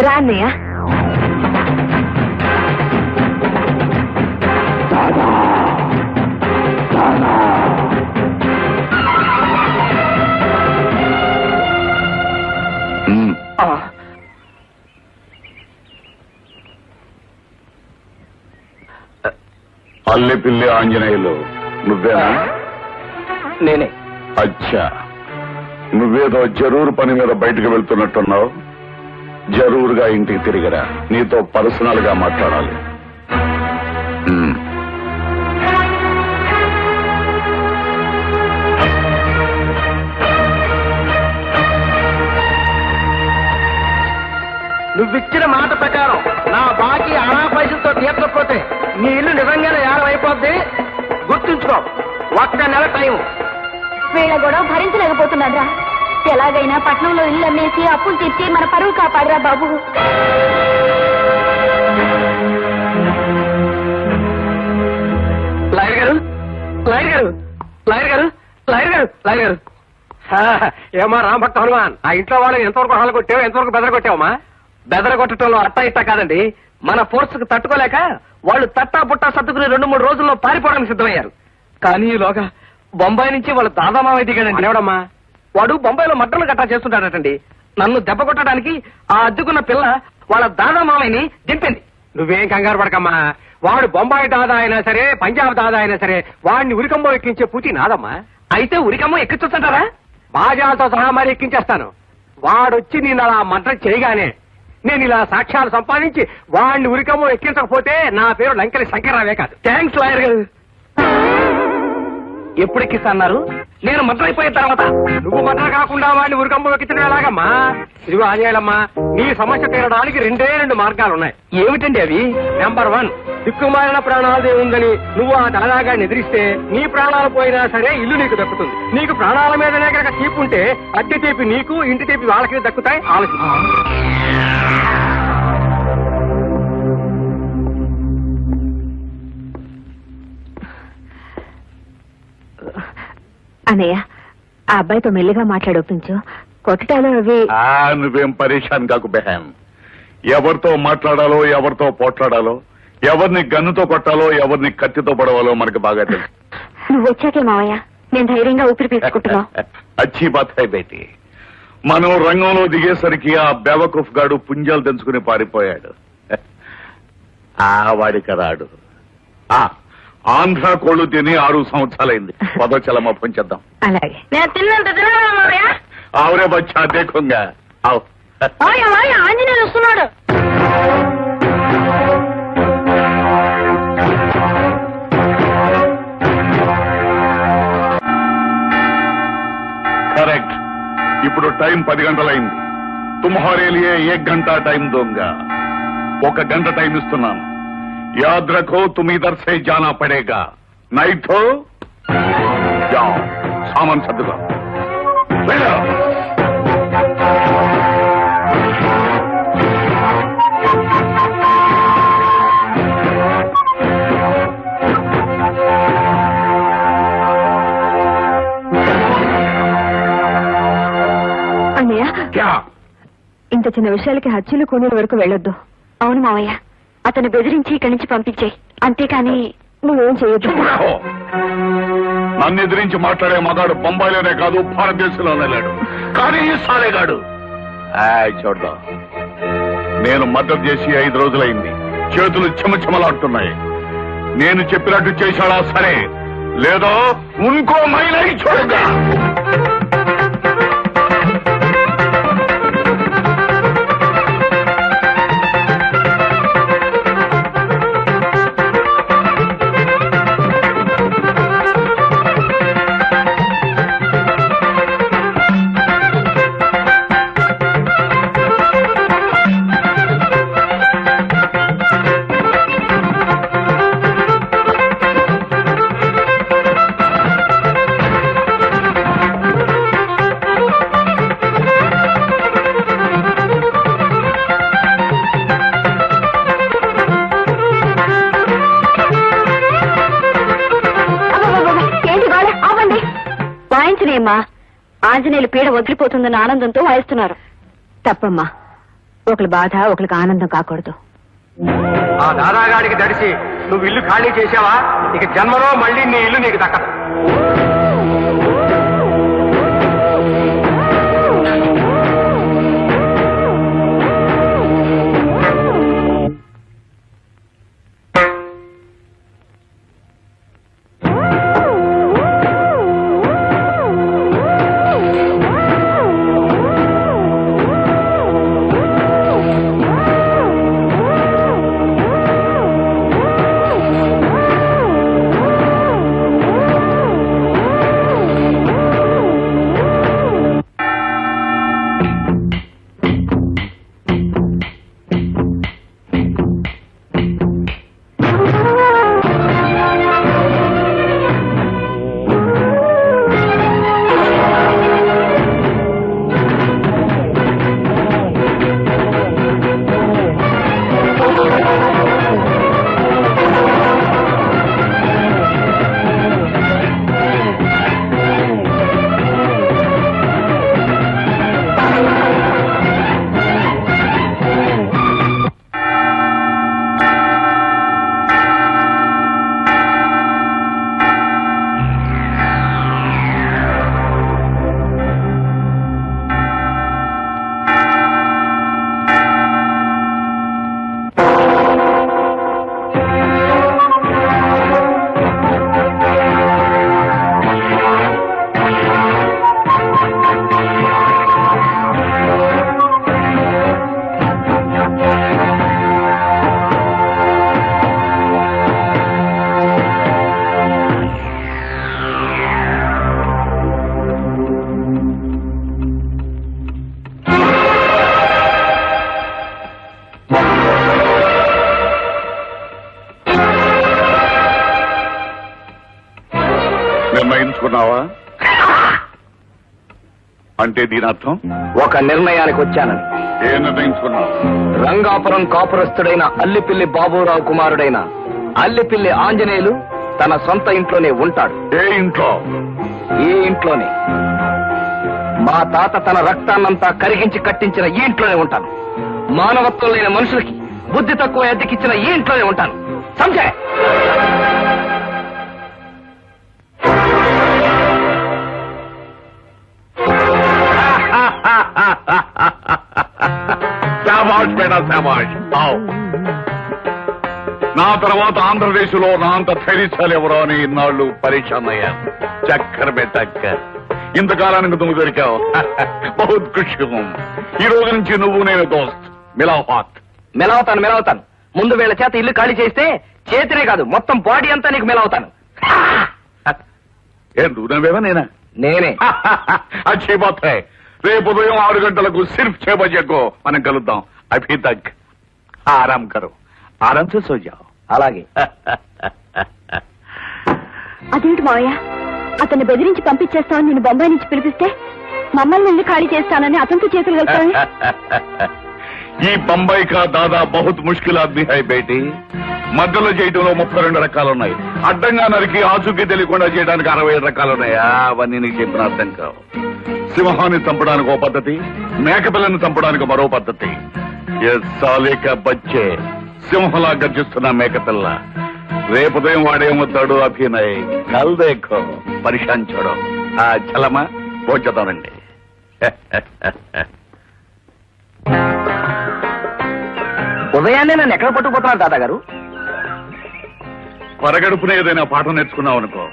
రా అన్నయ్య. అల్లిపిల్లి ఆంజనేయులు నువ్వేనా? నేనే. అచ్చా, నువ్వేదో జరూరు పని మీద బయటకు వెళ్తున్నట్టున్నావు. జరూరుగా ఇంటికి తిరిగిరా, నీతో పర్సనల్ గా మాట్లాడాలి. నువ్విచ్చిన మాట ప్రకారం నా బాకీ అనా పైసలతో తీర్చకపోతే నీ ఇల్లు నిజంగానే ఏడం అయిపోద్ది. గుర్తుంచుకో, ఒక్క నెల టైం. వీళ్ళ గొడవ భరించలేకపోతున్నాడ్రా. ఎలాగైనా పట్నంలో ఇల్లు అమ్మేసి అప్పులు తీర్చి మన పరువు కాపాడరా బాబు. లాయర్ గారు, లాయర్ గారు, లాయర్ గారు, లాయర్ గారు, లాయర్ గారు. ఏమా రామభక్త హనుమాన్, ఆ ఇంట్లో వాళ్ళని ఎంతవరకు హాలు కొట్టావు, ఎంతవరకు బెదర కొట్టావమ్మా? బెదరగొట్టడంలో అట్టా ఇట్టా కాదండి, మన ఫోర్స్ కు తట్టుకోలేక వాళ్ళు తట్టా పుట్టా సర్దుకుని 2-3 రోజుల్లో పారిపోవడానికి సిద్ధమయ్యారు. కానీ ఈలోగా బొంబాయి నుంచి వాళ్ళ దాదా మామయ్య దిగాడండి. ఎవడమ్మా? వాడు బొంబాయిలో మట్టలు గట్టా చేస్తుంటాడటండి. నన్ను దెబ్బ కొట్టడానికి ఆ అద్దుకున్న పిల్ల వాళ్ళ దాదా మామయ్యని దింపింది. నువ్వేం కంగారు పడకమ్మా. వాడు బొంబాయి దాదా అయినా సరే, పంజాబ్ దాదా అయినా సరే, వాడిని ఉరికంబో ఎక్కించే పూచి నాదమ్మా. అయితే ఉరికమ్మ ఎక్కించొచ్చంటారా? బాజాలతో సహా మరి ఎక్కించేస్తాను. వాడొచ్చి నేను అలా మంత్రం చేయగానే నేను ఇలా సాక్ష్యాలు సంపాదించి వాడిని ఉరికమ్మో ఎక్కించకపోతే నా పేరు లంకెలి శంకర్రావే కాదు. థ్యాంక్స్ లాయర్ గారు. ఎప్పుడు ఎక్కిస్తాన్నారు? నేను మర్డర్ అయిపోయిన తర్వాత. నువ్వు మర్డర్ కాకుండా వాడిని ఉరికమ్మో ఎక్కించడం ఎలాగమ్మా? ఇదిగో ఆంజనేయులమ్మా, నీ సమస్య తీరడానికి 2 మార్గాలున్నాయి. ఏమిటండి అవి? నెంబర్ 1, దిక్కుమాలిన ప్రాణాలదే ఉందని నువ్వు ఆ దళలాగాన్ని ఎదిరిస్తే నీ ప్రాణాలు పోయినా సరే ఇల్లు నీకు దక్కుతుంది. నీకు ప్రాణాల మీదనే కనుక తీపి ఉంటే అద్దె తీపి నీకు, ఇంటి తీపి వాళ్ళకి దక్కుతాయి. ఆలోచించు. అన్నయ్య, ఆ అబ్బాయితో మెల్లిగా మాట్లాడొప్పించు. కొట్టటాలు అవి. నువ్వేం పరేషాన్ కాకు బెహాన్. ఎవరితో మాట్లాడాలో, ఎవరితో పోట్లాడాలో, ఎవరిని గన్నుతో కొట్టాలో, ఎవరిని కత్తితో పడవాలో మనకు బాగా తెలుసు. నువ్వు వచ్చాకే మావయ్య నేను ధైర్యంగా ఊపిరి పీల్చుకుంటున్నావు. అచ్చి బాత్ హై బేటీ. మనం రంగంలో దిగేసరికి ఆ బేవకూఫ్ గాడు పుంజాలు తెంచుకుని పారిపోయాడు. వాడికి రాడు. ఆంధ్ర కోళ్లు తిని 6 సంవత్సరాలైంది. పదోచలమా పంచేద్దాం. అలాగే. నేను తిన్నంత తినవా మామయ్య? ఆవురే బచ్చా దేఖంగా. ఆంజనేయులు వస్తున్నాడు. కరెక్ట్. ఇప్పుడు టైం 10 గంటలైంది. తుమ్హారే లియే 1 గంట టైం దోంగా. 1 గంట టైం ఇస్తున్నాను. याद रखो तुम इधर से जाना पड़ेगा, नहीं तो जाओ सामान सदगा. అన్నయ్య, क्या ఇంత చిన్న విషయాలకి హత్యలు కూనీల వరకు వెళ్ళొద్దు. అవును మావయ్య, అతను బెదిరించి ఇక్కడి నుంచి పంపించేయి. అంతేకాని నువ్వేం చేయొచ్చు. ఓ! నన్ను ఎదిరించి మాట్లాడే మగాడు బొంబాయిలోనే కాదు భారతదేశంలోనే లేడు. కానీ ఈ సాలేగాడు చూడదా, నేను మద్దతు చేసి 5 రోజులైంది. చేతులు చెమచెమలాడుతున్నాయి. నేను చెప్పినట్టు చేశాడా సరే, లేదో ఇంకో మైలై చూడగా. ఏంటి గోళ? ఆపండి. వాయించనేమ్మా, ఆంజనేయులు పీడ వదిలిపోతుందన్న ఆనందంతో వాయిస్తున్నారు. తప్పమ్మా, ఒకరి బాధ ఒకరికి ఆనందం కాకూడదు. ఆ దాదాగాడికి దడిసి నువ్వు ఇల్లు ఖాళీ చేసావా, ఇక జన్మలో మళ్ళీ నీ ఇల్లు నీకు దక్కదు. నిర్ణయించుకున్నావా? అంటే దీని అర్థం ఒక నిర్ణయానికి వచ్చానని. ఏం నిర్ణయించుకున్నావు? రంగాపురం కాపురస్తుడైన అల్లిపిల్లి బాబురావు కుమారుడైన అల్లిపిల్లి ఆంజనేయులు తన సొంత ఇంట్లోనే ఉంటాడు. ఏ ఇంట్లో? ఈ ఇంట్లోనే. మా తాత తన రక్తాన్నంతా కరిగించి కట్టించిన ఈ ఇంట్లోనే ఉంటాను. మానవత్వం లేని మనుషులకి బుద్ధి తక్కువ అద్దెకిచ్చిన ఈ ఇంట్లోనే ఉంటాను. సంజయ్, శాబాష్ బేటా శాబాష్. నా తర్వాత ఆంధ్రప్రదేశ్ లో నా అంత ధైర్యశాలు ఎవరో అని ఇన్నాళ్ళు పరీక్ష అయ్యాను. చక్కర్ బే చక్కర్. ఇంతకాలానికి నువ్వు దొరికావు. బహుత్ ఖుషి. ఈ రోజు నుంచి నువ్వు నేను దోస్త్. మిలాహాత్. మెలవుతాను. ముందు వీళ్ళ చేత ఇల్లు ఖాళీ చేస్తే చేతినే కాదు మొత్తం బాడీ అంతా నీకు మెలవుతాను. ఏం నువ్వు నవ్వేవా నేనా? నేనే. అచ్చీ బాత్ హై. రేపు ఉదయం 6 గంటలకు సిర్ఫ్ 6 బజేకో మనం కలుద్దాం. అభి తక్ ఆరాం కరో. ఆరాం సే సో జాओ. అలాగే. అదేంటి మావయ్య, అతన్ని బెదిరించి పంపించేస్తామని నేను బొంబాయి నుంచి పిలిపిస్తే మమ్మల్ని ఇల్లు ఖాళీ చేస్తానని అతనితో చేతులు కలుపుతాను. ఈ బొంబాయి కా దాదా బహుత్ ముష్కిల్ ఆద్మీ హై బేటీ. మధ్యలో చేయటంలో 32 రకాలున్నాయి. అడ్డంగా నరికి ఆచూకీ తెలియకుండా చేయడానికి 67 రకాలున్నాయి. అవన్నీ నీకు చెప్పిన అర్థం కావు. సింహాన్ని చంపడానికి ఓ పద్ధతి, మేకపిల్లని చంపడానికి మరో పద్ధతి. సాలేక బచ్చే సింహలా గర్జిస్తున్న మేకపిల్ల. రేపు ఉదయం వాడేమవుతాడు అభినయ్ కల్ దేఖో పరిశాన్ చూడో. ఆ చలమా పోచేద్దామండి. ఉదయాన్నే నన్ను ఎక్కడ పట్టుకుపోతున్నారు దాదాగారు? పరగడుపున ఏదైనా పాఠం నేర్చుకున్నావు అనుకో,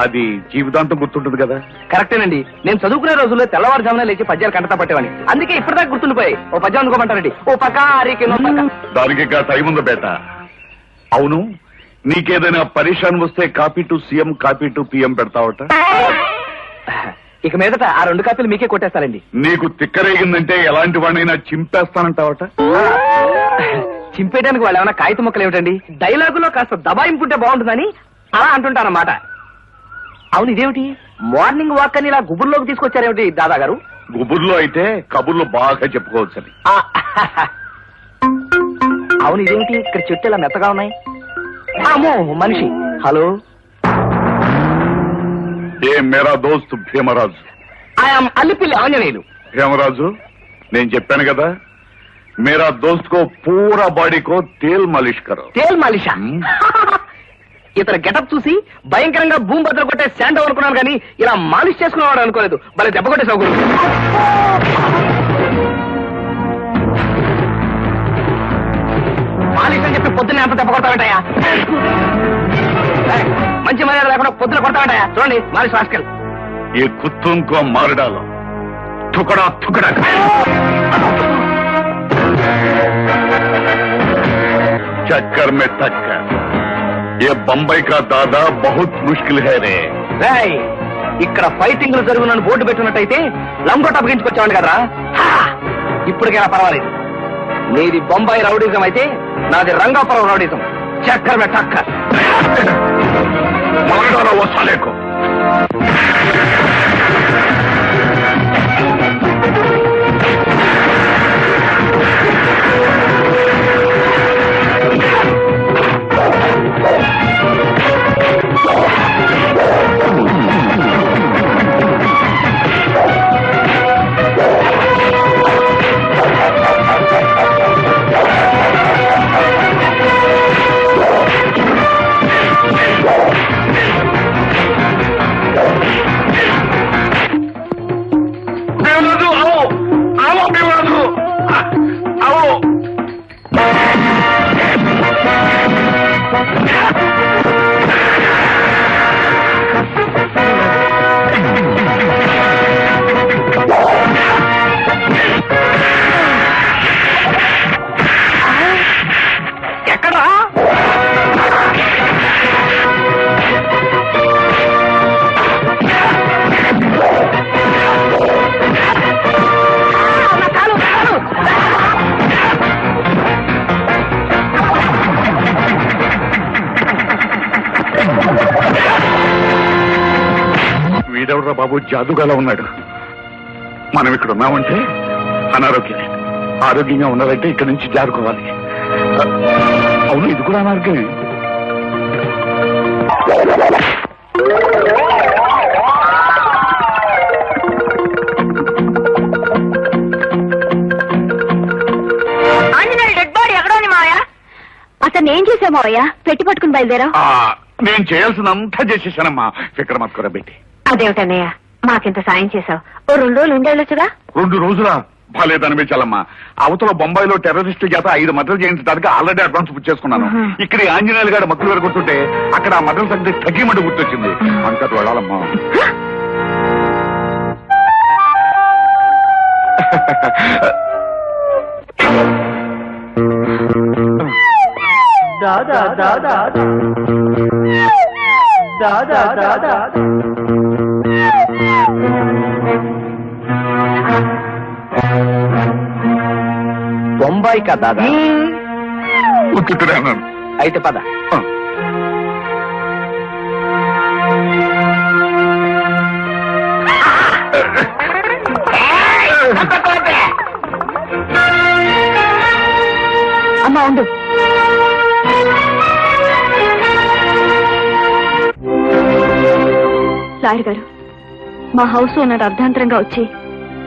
అది జీవితాంతం గుర్తుంటుంది కదా. కరెక్టేనండి. నేను చదువుకునే రోజుల్లో తెల్లవారుజామున లేచి పద్యాలు కంటతా పట్టేవాడిని. అందుకే ఇప్పటిదాకా గుర్తుండిపోయాయి. ఓ పద్యం అనుకోమంటారండి. ఓ పక్క ఆరికి దానికి ఇంకా టైం ఉంది బేట. అవును, నీకేదైనా పరిశాన్ వస్తే copy to CM copy to PM పెడతావట. ఇక మీదట ఆ 2 కాపీలు మీకే కొట్టేస్తారండి. నీకు తిక్కరేగిందంటే ఎలాంటి వాడినైనా చింపేస్తానంటావట. చింపేయడానికి వాళ్ళు ఏమైనా కాగిత ముక్కలు ఏమిటండి? డైలాగులో కాస్త దబాయింపుంటే బాగుంటుందని అలా అంటుంటానన్నమాట. అవును, ఇదేమిటి మార్నింగ్ వాక్ అని ఇలా గుబుర్లోకి తీసుకొచ్చారేమిటి దాదా గారు? గుబుర్లో అయితే కబుర్లు బాగా చెప్పుకోవచ్చని. అవును, ఇదేమిటి ఇక్కడ చెట్టు ఇలా మెత్తగా ఉన్నాయి? అమ్మో, మనిషి. హలో, ఏ మేరా దోస్త్ భీమరాజు. ఐఎమ్ అల్లిపిల్లి ఆంజనేయులు. భీమరాజు, నేను చెప్పాను కదా, మేరా దోస్త్ కో పూరా బాడీ కో తేల్ మాలిష్ కరో. తేల్ మాలిషా? ఇతర గెటప్ చూసి భయంకరంగా భూమి బద్దలు కొట్టే శాండో అనుకున్నాను కానీ ఇలా మాలిష్ చేసుకునేవాడు అనుకోలేదు. భలే దెబ్బ కొట్టే సౌకర్యం. మాలిష్ అని చెప్పి పొద్దున్నే అంత దెబ్బ కొడతామంటాయా? మంచి మర్యాద లేకుండా పొద్దున కొడతామంటాయా? చూడండి మాలిష్ రాస్కల్. ఈ కుత్తుంకో మారడాలో తుకడా తుకడా. చక్కర్ మే టక్కర్. ये बंबई का दादा बहुत मुश्किल है रे. ఇక్కడ ఫైటింగ్లు జరుగునని బోర్డు పెట్టినట్టయితే లంగోట అప్పగించుకొచ్చామండి కదరా. ఇప్పటికైనా పర్వాలేదు. నీది బొంబాయి రౌడీజం అయితే నాది రంగాపురం రౌడీజం. చక్కర్ మే టక్కర్. మారడాలో వస్తాలేకో. వీడెవడ్రా బాబు జాదుగాలా ఉన్నాడు. మనం ఇక్కడ ఉన్నామంటే అనారోగ్యమే. ఆరోగ్యంగా ఉండాలంటే ఇక్కడి నుంచి జారుకోవాలి. అవును, ఇది కూడా అనారోగ్యమే. అతను ఏం చేసామో అయ్యా? పెట్టి పట్టుకుని బయలుదేరా. నేను చేయాల్సినంతా చేసేసానమ్మా. ఫిక్ర మత్కర పెట్టి. అదేమిటన్నయ్య, మాకింత సాయం చేసావు. ఓ 2 రోజులు ఉండేళ్ళొచ్చుగా. 2 రోజులా? బాలేదనిపించాలమ్మా. అవతల బొంబాయిలో టెర్రరిస్టు చేత 5 మద్దతులు చేయించడానికి ఆల్రెడీ అడ్వాన్స్ బుక్ చేసుకున్నాను. ఇక్కడ ఆంజనేయులు గారు మక్కులు వెరగొట్టుంటే అక్కడ ఆ మద్దతు సంగతి తగ్గిమంటే గుర్తొచ్చింది. అంతటి వెళ్ళాలమ్మా. దాదా దాదా దాదా దాదా బొంబాయి కా దాదా? ఉత్తుతురే అన్నాను. అయితే పద. అమ్మా ఉండు. లాయర్ గారు, మా హౌస్ ఓనర్ అర్ధాంతరంగా వచ్చి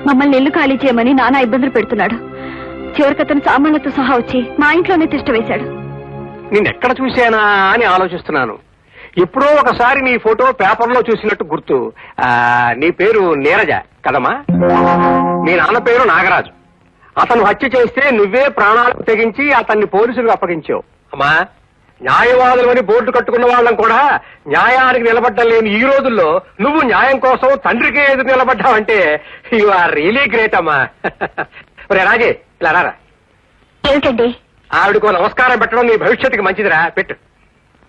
మమ్మల్ని ఇల్లు ఖాళీ చేయమని నానా ఇబ్బందులు పెడుతున్నాడు. చివరికతను సామాన్లతో సహా వచ్చి మా ఇంట్లోనే తిష్ట వేశాడు. నిన్నెక్కడ చూశానా అని ఆలోచిస్తున్నాను. ఎప్పుడో ఒకసారి నీ ఫోటో పేపర్లో చూసినట్టు గుర్తు. నీ పేరు నీరజ కదమ్మా? నీ నాన్న పేరు నాగరాజు. అతను హత్య చేస్తే నువ్వే ప్రాణాలకు తెగించి అతన్ని పోలీసులకు అప్పగించావు. అమ్మా, న్యాయవాదులు అని బోర్డు కట్టుకున్న వాళ్ళం కూడా న్యాయానికి నిలబడ్డం లేని ఈ రోజుల్లో నువ్వు న్యాయం కోసం తండ్రికి ఎదురు నిలబడ్డావంటే యు ఆర్ రియలీ గ్రేట్ అమ్మా. రాజే, ఇలా రారా. ఏమిటండి? ఆవిడకు నమస్కారం పెట్టడం నీ భవిష్యత్తుకి మంచిదిరా, పెట్టు.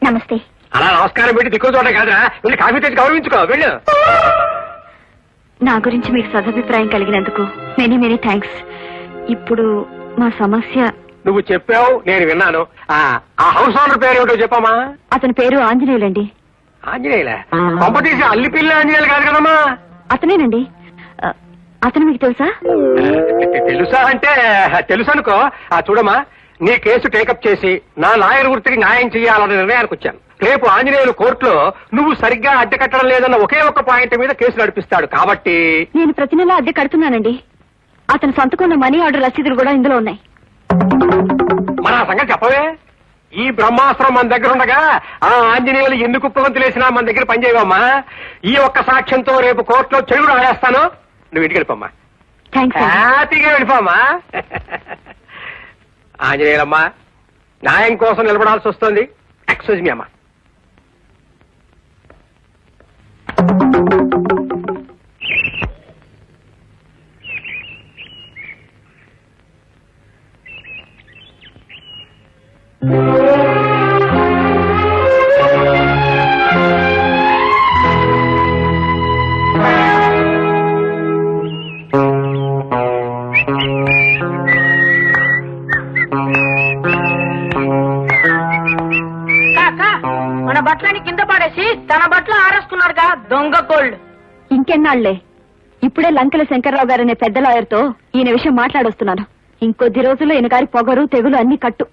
నమస్తే. అలా నమస్కారం పెట్టి దిక్కు చోట కాదురా, వెళ్ళి కాఫీ తెచ్చి గౌరవించుకో, వెళ్ళు. నా గురించి మీకు సదభిప్రాయం కలిగినందుకు మెనీ మెనీ థ్యాంక్స్. ఇప్పుడు మా సమస్య. నువ్వు చెప్పావు, నేను విన్నాను. ఆ హౌస్ ఓనర్ పేరు ఏమిటో చెప్పమ్మా. అతని పేరు ఆంజనేయులండి. ఆంజనేయులే? పంప తీసి అల్లిపిల్ల ఆంజనేయులు కాదు కదమ్మా? అతనేనండి. అతను మీకు తెలుసా? తెలుసా అంటే తెలుసు అనుకో. చూడమ్మా, నీ కేసు టేకప్ చేసి నా లాయర్ వృత్తికి న్యాయం చేయాలనే నిర్ణయానికి వచ్చాను. రేపు ఆంజనేయులు కోర్టులో నువ్వు సరిగ్గా అద్దె కట్టడం లేదన్న ఒకే ఒక్క పాయింట్ మీద కేసు నడిపిస్తాడు. కాబట్టి నేను ప్రతి నెల అద్దె కడుతున్నానండి. అతను సంతకున్న మనీ ఆర్డర్ రసీదులు కూడా ఇందులో ఉన్నాయి. మన సంగతి చెప్పవే. ఈ బ్రహ్మాస్త్రం మన దగ్గర ఉండగా ఆ ఆంజనేయులు ఎందుకు ఉప్పగంతులేసినా మన దగ్గర పనిచేయవమ్మా. ఈ ఒక్క సాక్ష్యంతో రేపు కోర్టులో చెడుగుడు ఆడేస్తాను. నువ్వు ఇంటికి వెళ్ళిపోమ్మా, హ్యాపీగా వెళ్ళిపోమ్మా. ఆంజనేయులమ్మా, న్యాయం కోసం నిలబడాల్సి వస్తుంది. ఎక్స్క్యూజ్ మీ అమ్మా. మన బట్టలని కింద పడేసి తన బట్టలు ఆరేస్తున్నారుగా దొంగ కోళ్ళు. ఇంకెన్నాళ్లే. ఇప్పుడే లంకెల శంకర్రావు గారనే పెద్ద లాయర్తో ఈయన విషయం మాట్లాడొస్తున్నాను. ఇంకొద్ది రోజుల్లో ఈయన గారి పొగరు తెగులు అన్ని కట్టు.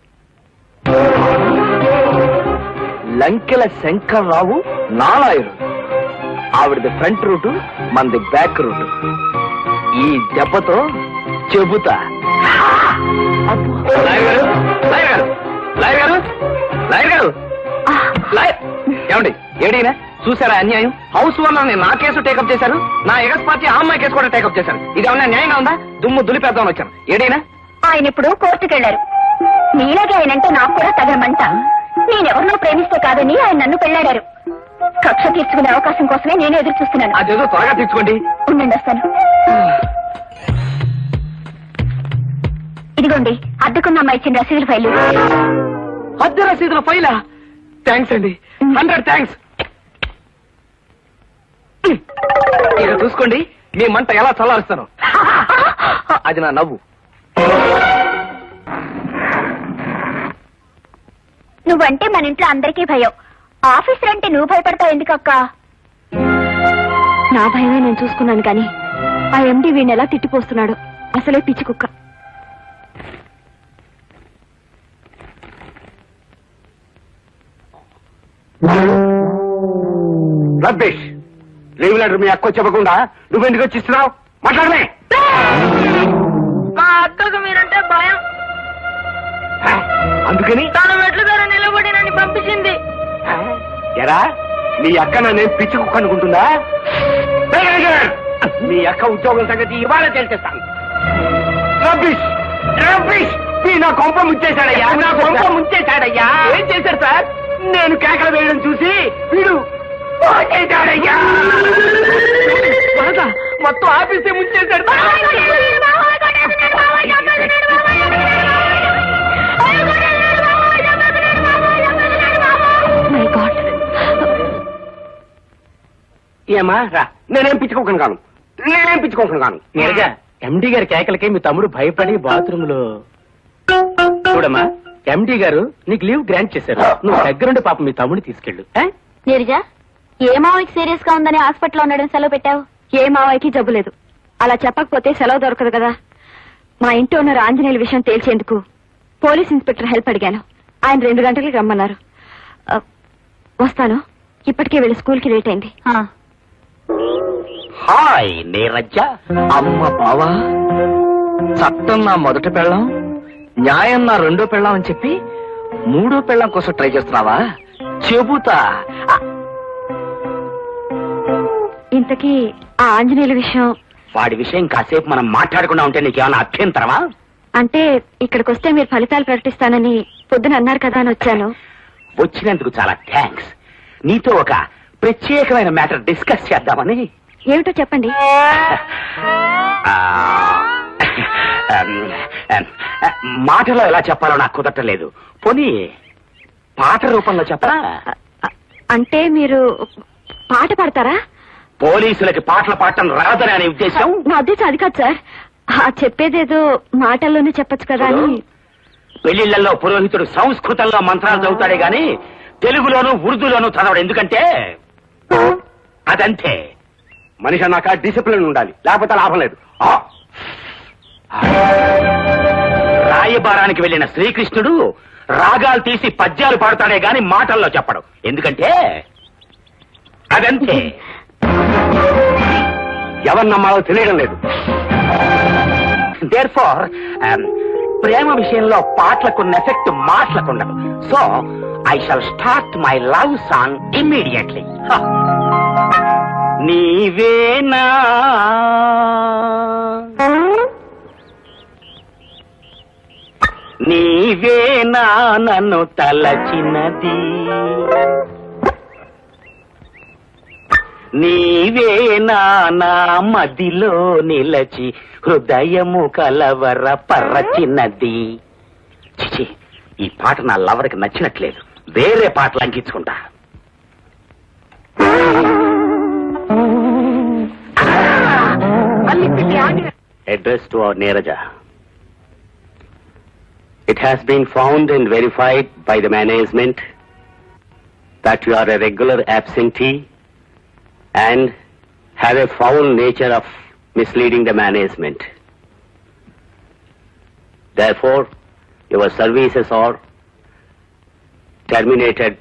లంకెల శంకర్రావు నాలాయరు. ఆవిడది ఫ్రంట్ రూటు, మనది బ్యాక్ రూటు. ఈ దెబ్బతో చెబుతా. ఏమండి, ఏడీనా చూసారా అన్యాయం? హౌస్ ఓనర్ నా కేసు టేకప్ చేశారు, నా ఎగస్ పార్టీ ఆ అమ్మాయి కేసు కూడా టేకప్ చేశారు. ఇది ఏమన్నా న్యాయంగా ఉందా? దుమ్ము దులిపేద్దామని వచ్చాను. ఏడీనా ఆయన ఇప్పుడు కోర్టుకెళ్లారు. నీలాగే ఆయనంటే నాకు కూడా తగలమంట. నేనెవరినో ప్రేమిస్తే కాదని ఆయన నన్ను పెళ్లాడారు. కక్ష తీర్చుకునే అవకాశం కోసమే నేను ఎదురు చూస్తున్నాను. అదేదో త్వరగా తీర్చుకోండి. ఉండండి, వస్తాను. ఇదిగోండి, అద్దెకున్న అమ్మాయి ఇచ్చిన రసీదుల ఫైలు. అద్దె రసీదుల ఫైలా? థ్యాంక్స్ అండి, 100 థ్యాంక్స్. ఇక చూసుకోండి మీ మంట ఎలా చల్లారుస్తాను. అది నా నవ్వు. నువ్వంటే మన ఇంట్లో అందరికీ భయం. ఆఫీసర్ అంటే నువ్వు భయపడతావు ఎందుకక్క? నా భయమే నేను చూసుకున్నాను కానీ ఆ ఎండి వీణ్ ఎలా తిట్టిపోస్తున్నాడు. అసలే పిచ్చి కుక్క. రబ్బేష్, లీవ్ లెటర్ మీ అక్క చెప్పకుండా నువ్వెందుకు వచ్చిస్తున్నావు? మాట్లాడమే. మా అక్కకు మీరంటే భయం. అందుకని తన మెట్ల ధర నిలబడి నన్ను పంపించింది. ఎరా, మీ అక్క నన్నేం పిచ్చి కుక్క అనుకుంటుందా? మీ అక్క ఉద్యోగం సంగతి ఇవాళ తెలిసేస్తాను. రబ్బిష్, రబ్బిష్, నా కొంప ముంచేశాడయ్యా, నా కొంప ముంచేశాడయ్యా. ఏం చేశారు సార్? నేను కేకలు వేయడం చూసి వీడు చేశాడయ్యా. మొత్తం ఆఫీసే ముంచేశాడు. ఏమా రా, నేనేం పిచ్చుకోకుండా కాను, నేనేం పిచ్చుకోకుండా కాను. నేరుగా ఎండి గారి కేకలకి మీ తమ్ముడు భయపడి బాత్రూమ్ లో. చూడమ్మా, ఎండి గారు నీకు లీవ్ గ్రాంట్ చేశారు. నువ్వు దగ్గరుండి పాపం మీ తమ్ముడు తీసుకెళ్ళు. నీరజా, ఏ మావయ్యకి సీరియస్ గా ఉందని హాస్పిటల్లో ఉన్నాడని సెలవు పెట్టావు? ఏ మావయ్యకి జబ్బు లేదు. అలా చెప్పకపోతే సెలవు దొరకదు కదా. మా ఇంటి ఓనర్ ఆంజనేయుల విషయం తేల్చేందుకు పోలీస్ ఇన్స్పెక్టర్ హెల్ప్ అడిగాను. ఆయన 2 గంటలకి రమ్మన్నారు. వస్తాను. ఇప్పటికే వెళ్ళి స్కూల్కి లేట్ అయింది. హాయ్ నీరజ. అమ్మ బావా, చట్టం నా మొదటి పెళ్ళం, న్యాయం నా రెండో పెళ్ళం అని చెప్పి మూడో పెళ్ళం కోసం ట్రై చేస్తున్నావా? చెబుతా. ఇంతకీ ఆ ఆంజనేయుల విషయం వాడి విషయం కాసేపు మనం మాట్లాడకుండా ఉంటే నీకేమైనా అభ్యంతరమా? అంటే ఇక్కడికి వస్తే మీరు ఫలితాలు ప్రకటిస్తానని పొద్దున అన్నారు కదా అని వచ్చాను. వచ్చినందుకు చాలా థ్యాంక్స్. నీతో ఒక ప్రత్యేకమైన మ్యాటర్ డిస్కస్ చేద్దామని. ఏమిటో చెప్పండి. ఆ, మాటలో ఎలా చెప్పాలో నాకు కుదరలేదు. పోనీ పాట రూపంలో చెప్పరా? అంటే మీరు పాట పాడతారా? పోలీసులకి పాటలు పాడటం రాదని అనే ఉద్దేశం? నా ఉద్దేశం అది కాదు సార్. చెప్పేదేదో మాటల్లోనే చెప్పొచ్చు కదా అని. పెళ్లిళ్లలో పురోహితుడు సంస్కృతంలో మంత్రాలు చదువుతాడే గాని తెలుగులోను ఉర్దూలోను చదవడు. ఎందుకంటే అదంతే. మనిషి అన్నాక డిసిప్లిన్ ఉండాలి, లేకపోతే లాభం లేదు. రాయబారానికి వెళ్లిన శ్రీకృష్ణుడు రాగాలు తీసి పద్యాలు పాడుతాడే గాని మాటల్లో చెప్పడు. ఎందుకంటే అదంతే. ఎవరు నమ్మాలో తెలియడం లేదు. దేర్ఫోర్ ప్రేమ విషయంలో పాటలకు ఎఫెక్ట్ మాటలకు ఉండదు. So I shall start my love song immediately. నీవేనా నీవేనా నన్ను తలచినది, నీవేనా నా మదిలో నిలచి హృదయము కలవర పరచినది. చిచి, ఈ పాట నా లవర్కి నచ్చినట్లేదు. వేరే పాటలు అంకించుకుంటా. Address to our Neeraja. It has been found and verified by the management that you are a regular absentee and have a foul nature of misleading the management. Therefore, your services are terminated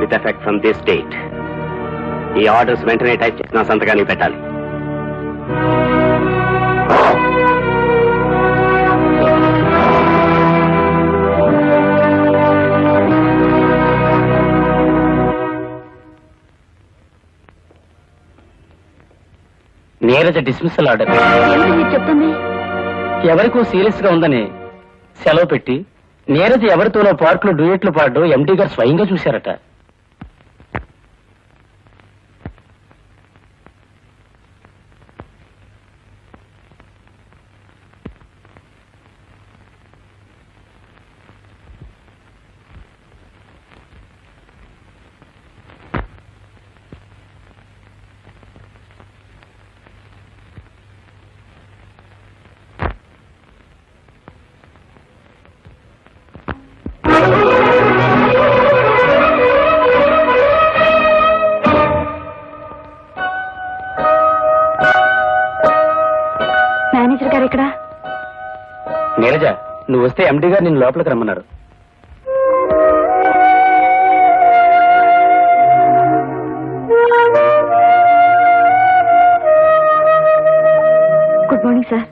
with effect from this date. ఈ ఆర్డర్స్ వెంటనే టైప్ చేసిన సంతకాన్ని పెట్టాలి. Neeraja dismissal order. ఏమిటి మీరు చెప్తుంది? ఎవరికో సీరియస్ గా ఉందని సెలవు పెట్టి నీరజ ఎవరితోనో పార్క్ లో డ్యూయెట్లు పాడడం ఎండీ గారు స్వయంగా చూశారట. మేనేజర్ గారు ఎక్కడా? నీరజ, నువ్వు వస్తే ఎండీ గారు నిన్ను లోపలికి రమ్మన్నారు. Good morning sir.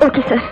Okay sir.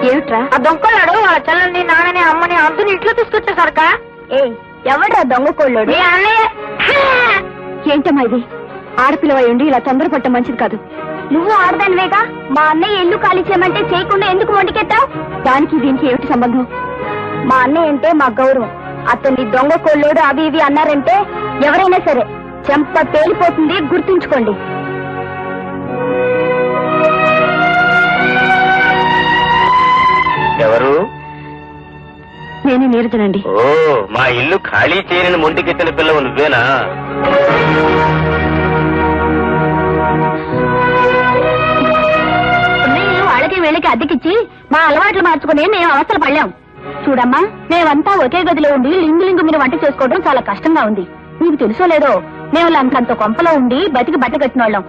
ఏమిట్రా? ఆ దొంగలాడు వాళ్ళ చెల్లెల్ని నాన్నని అమ్మని అందరిని ఇంట్లో తీసుకొచ్చేసరిక. ఏ ఎవడ్రా దొంగ కోళ్ళోడు? మీ అన్నయ్య. ఏంటమ్మా ఇది? ఆడపిల్లవై ఉండి ఇలా తొందరపడటం మంచిది కాదు. నువ్వు ఆడదానివేగా, మా అన్నయ్య ఇల్లు ఖాళీ చేయమంటే చేయకుండా ఎందుకు వంటికెత్తావు? దానికి దీనికి ఏమిటి సంబంధం? మా అన్నయ్య అంటే మా గౌరవం. అతన్ని దొంగ కోళ్ళోడు అవి ఇవి అన్నారంటే ఎవరైనా సరే చెంప పేలిపోతుంది, గుర్తుంచుకోండి. ఎవరు? నేను నీరజనండి. ఓ, మా ఇల్లు ఖాళీ చేయని మొండికెత్తిన పిల్లవు నువ్వేనా? వాళ్ళకి వీళ్ళకి అద్దెకిచ్చి మా అలవాట్లు మార్చుకుని మేము అవస్థలు పడలేం. చూడమ్మా, మేమంతా ఒకే గదిలో ఉండి లింగు లింగు మీద వంట చేసుకోవడం చాలా కష్టంగా ఉంది. నీకు తెలుసో లేదో, మేము లంకంత కొంపలో ఉండి బతికి బట్ట కట్టిన వాళ్ళం.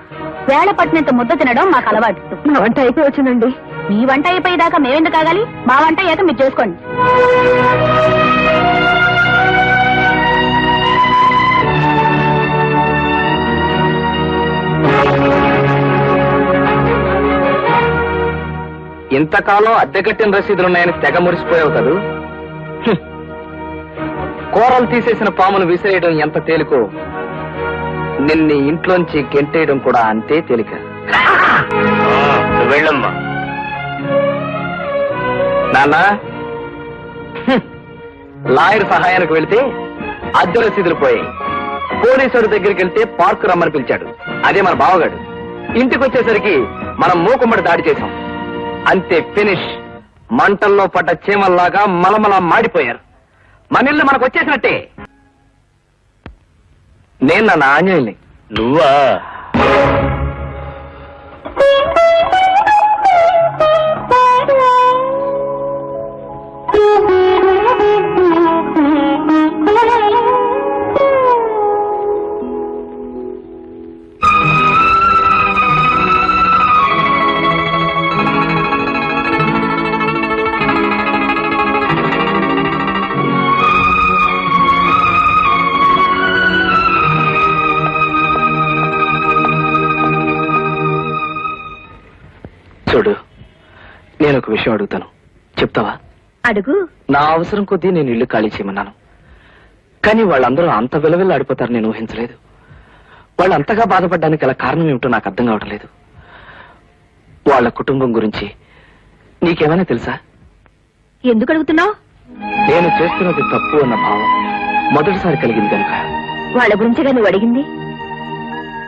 వేళ పట్టినంత ముద్ద తినడం మాకు అలవాటు. నా వంట అయిపోయి వచ్చిందండి. మీ వంట అయిపోయేదాకా మేమెందుకు కాగాలి? మా వంట అయ్యాక మీరు చేసుకోండి. ఇంతకాలం అద్దె కట్టిన రసీదులున్నాయని తెగ మురిసిపోయావు కదూ. కూరలు తీసేసిన పామును విసిరేయడం ఎంత తేలికో, నిన్ను ఇంట్లోంచి గెంటేయడం కూడా అంతే తేలిక. వెళ్ళమ్మా. నాన్న, లాయర్ సహాయానికి వెళితే అద్దె రసీదులు పోయాయి. పోలీసుడి దగ్గరికి వెళ్తే పార్కు రమ్మని పిలిచాడు. అదే మన బావగాడు. ఇంటికి వచ్చేసరికి మనం మూకుమ్మడి దాడి చేశాం. అంతే, ఫినిష్. మంటల్లో పడ్డ చీమల్లాగా మలమల మాడిపోయారు. మన ఇల్లు మనకు వచ్చేసినట్టే. నేను నా ఆంజనేయుల్ని. నువ్వా? చూడు, నేను ఒక విషయం అడుగుతాను, చెప్తావా? అడుగు. నా అవసరం కొద్దీ నేను ఇల్లు ఖాళీ చేయమన్నాను. కానీ వాళ్ళందరూ అంత విలువెల్లా ఆడిపోతారు నేను ఊహించలేదు. వాళ్ళు అంతగా బాధపడడానికి గల కారణం ఏమిటో నాకు అర్థం కావటం లేదు. వాళ్ళ కుటుంబం గురించి నీకేమైనా తెలుసా? ఎందుకు అడుగుతున్నావు? నేను చేస్తున్నది తప్పు అన్న భావం మొదటిసారి కలిగింది కనుక. వాళ్ళ గురించిగా నువ్వు అడిగింది?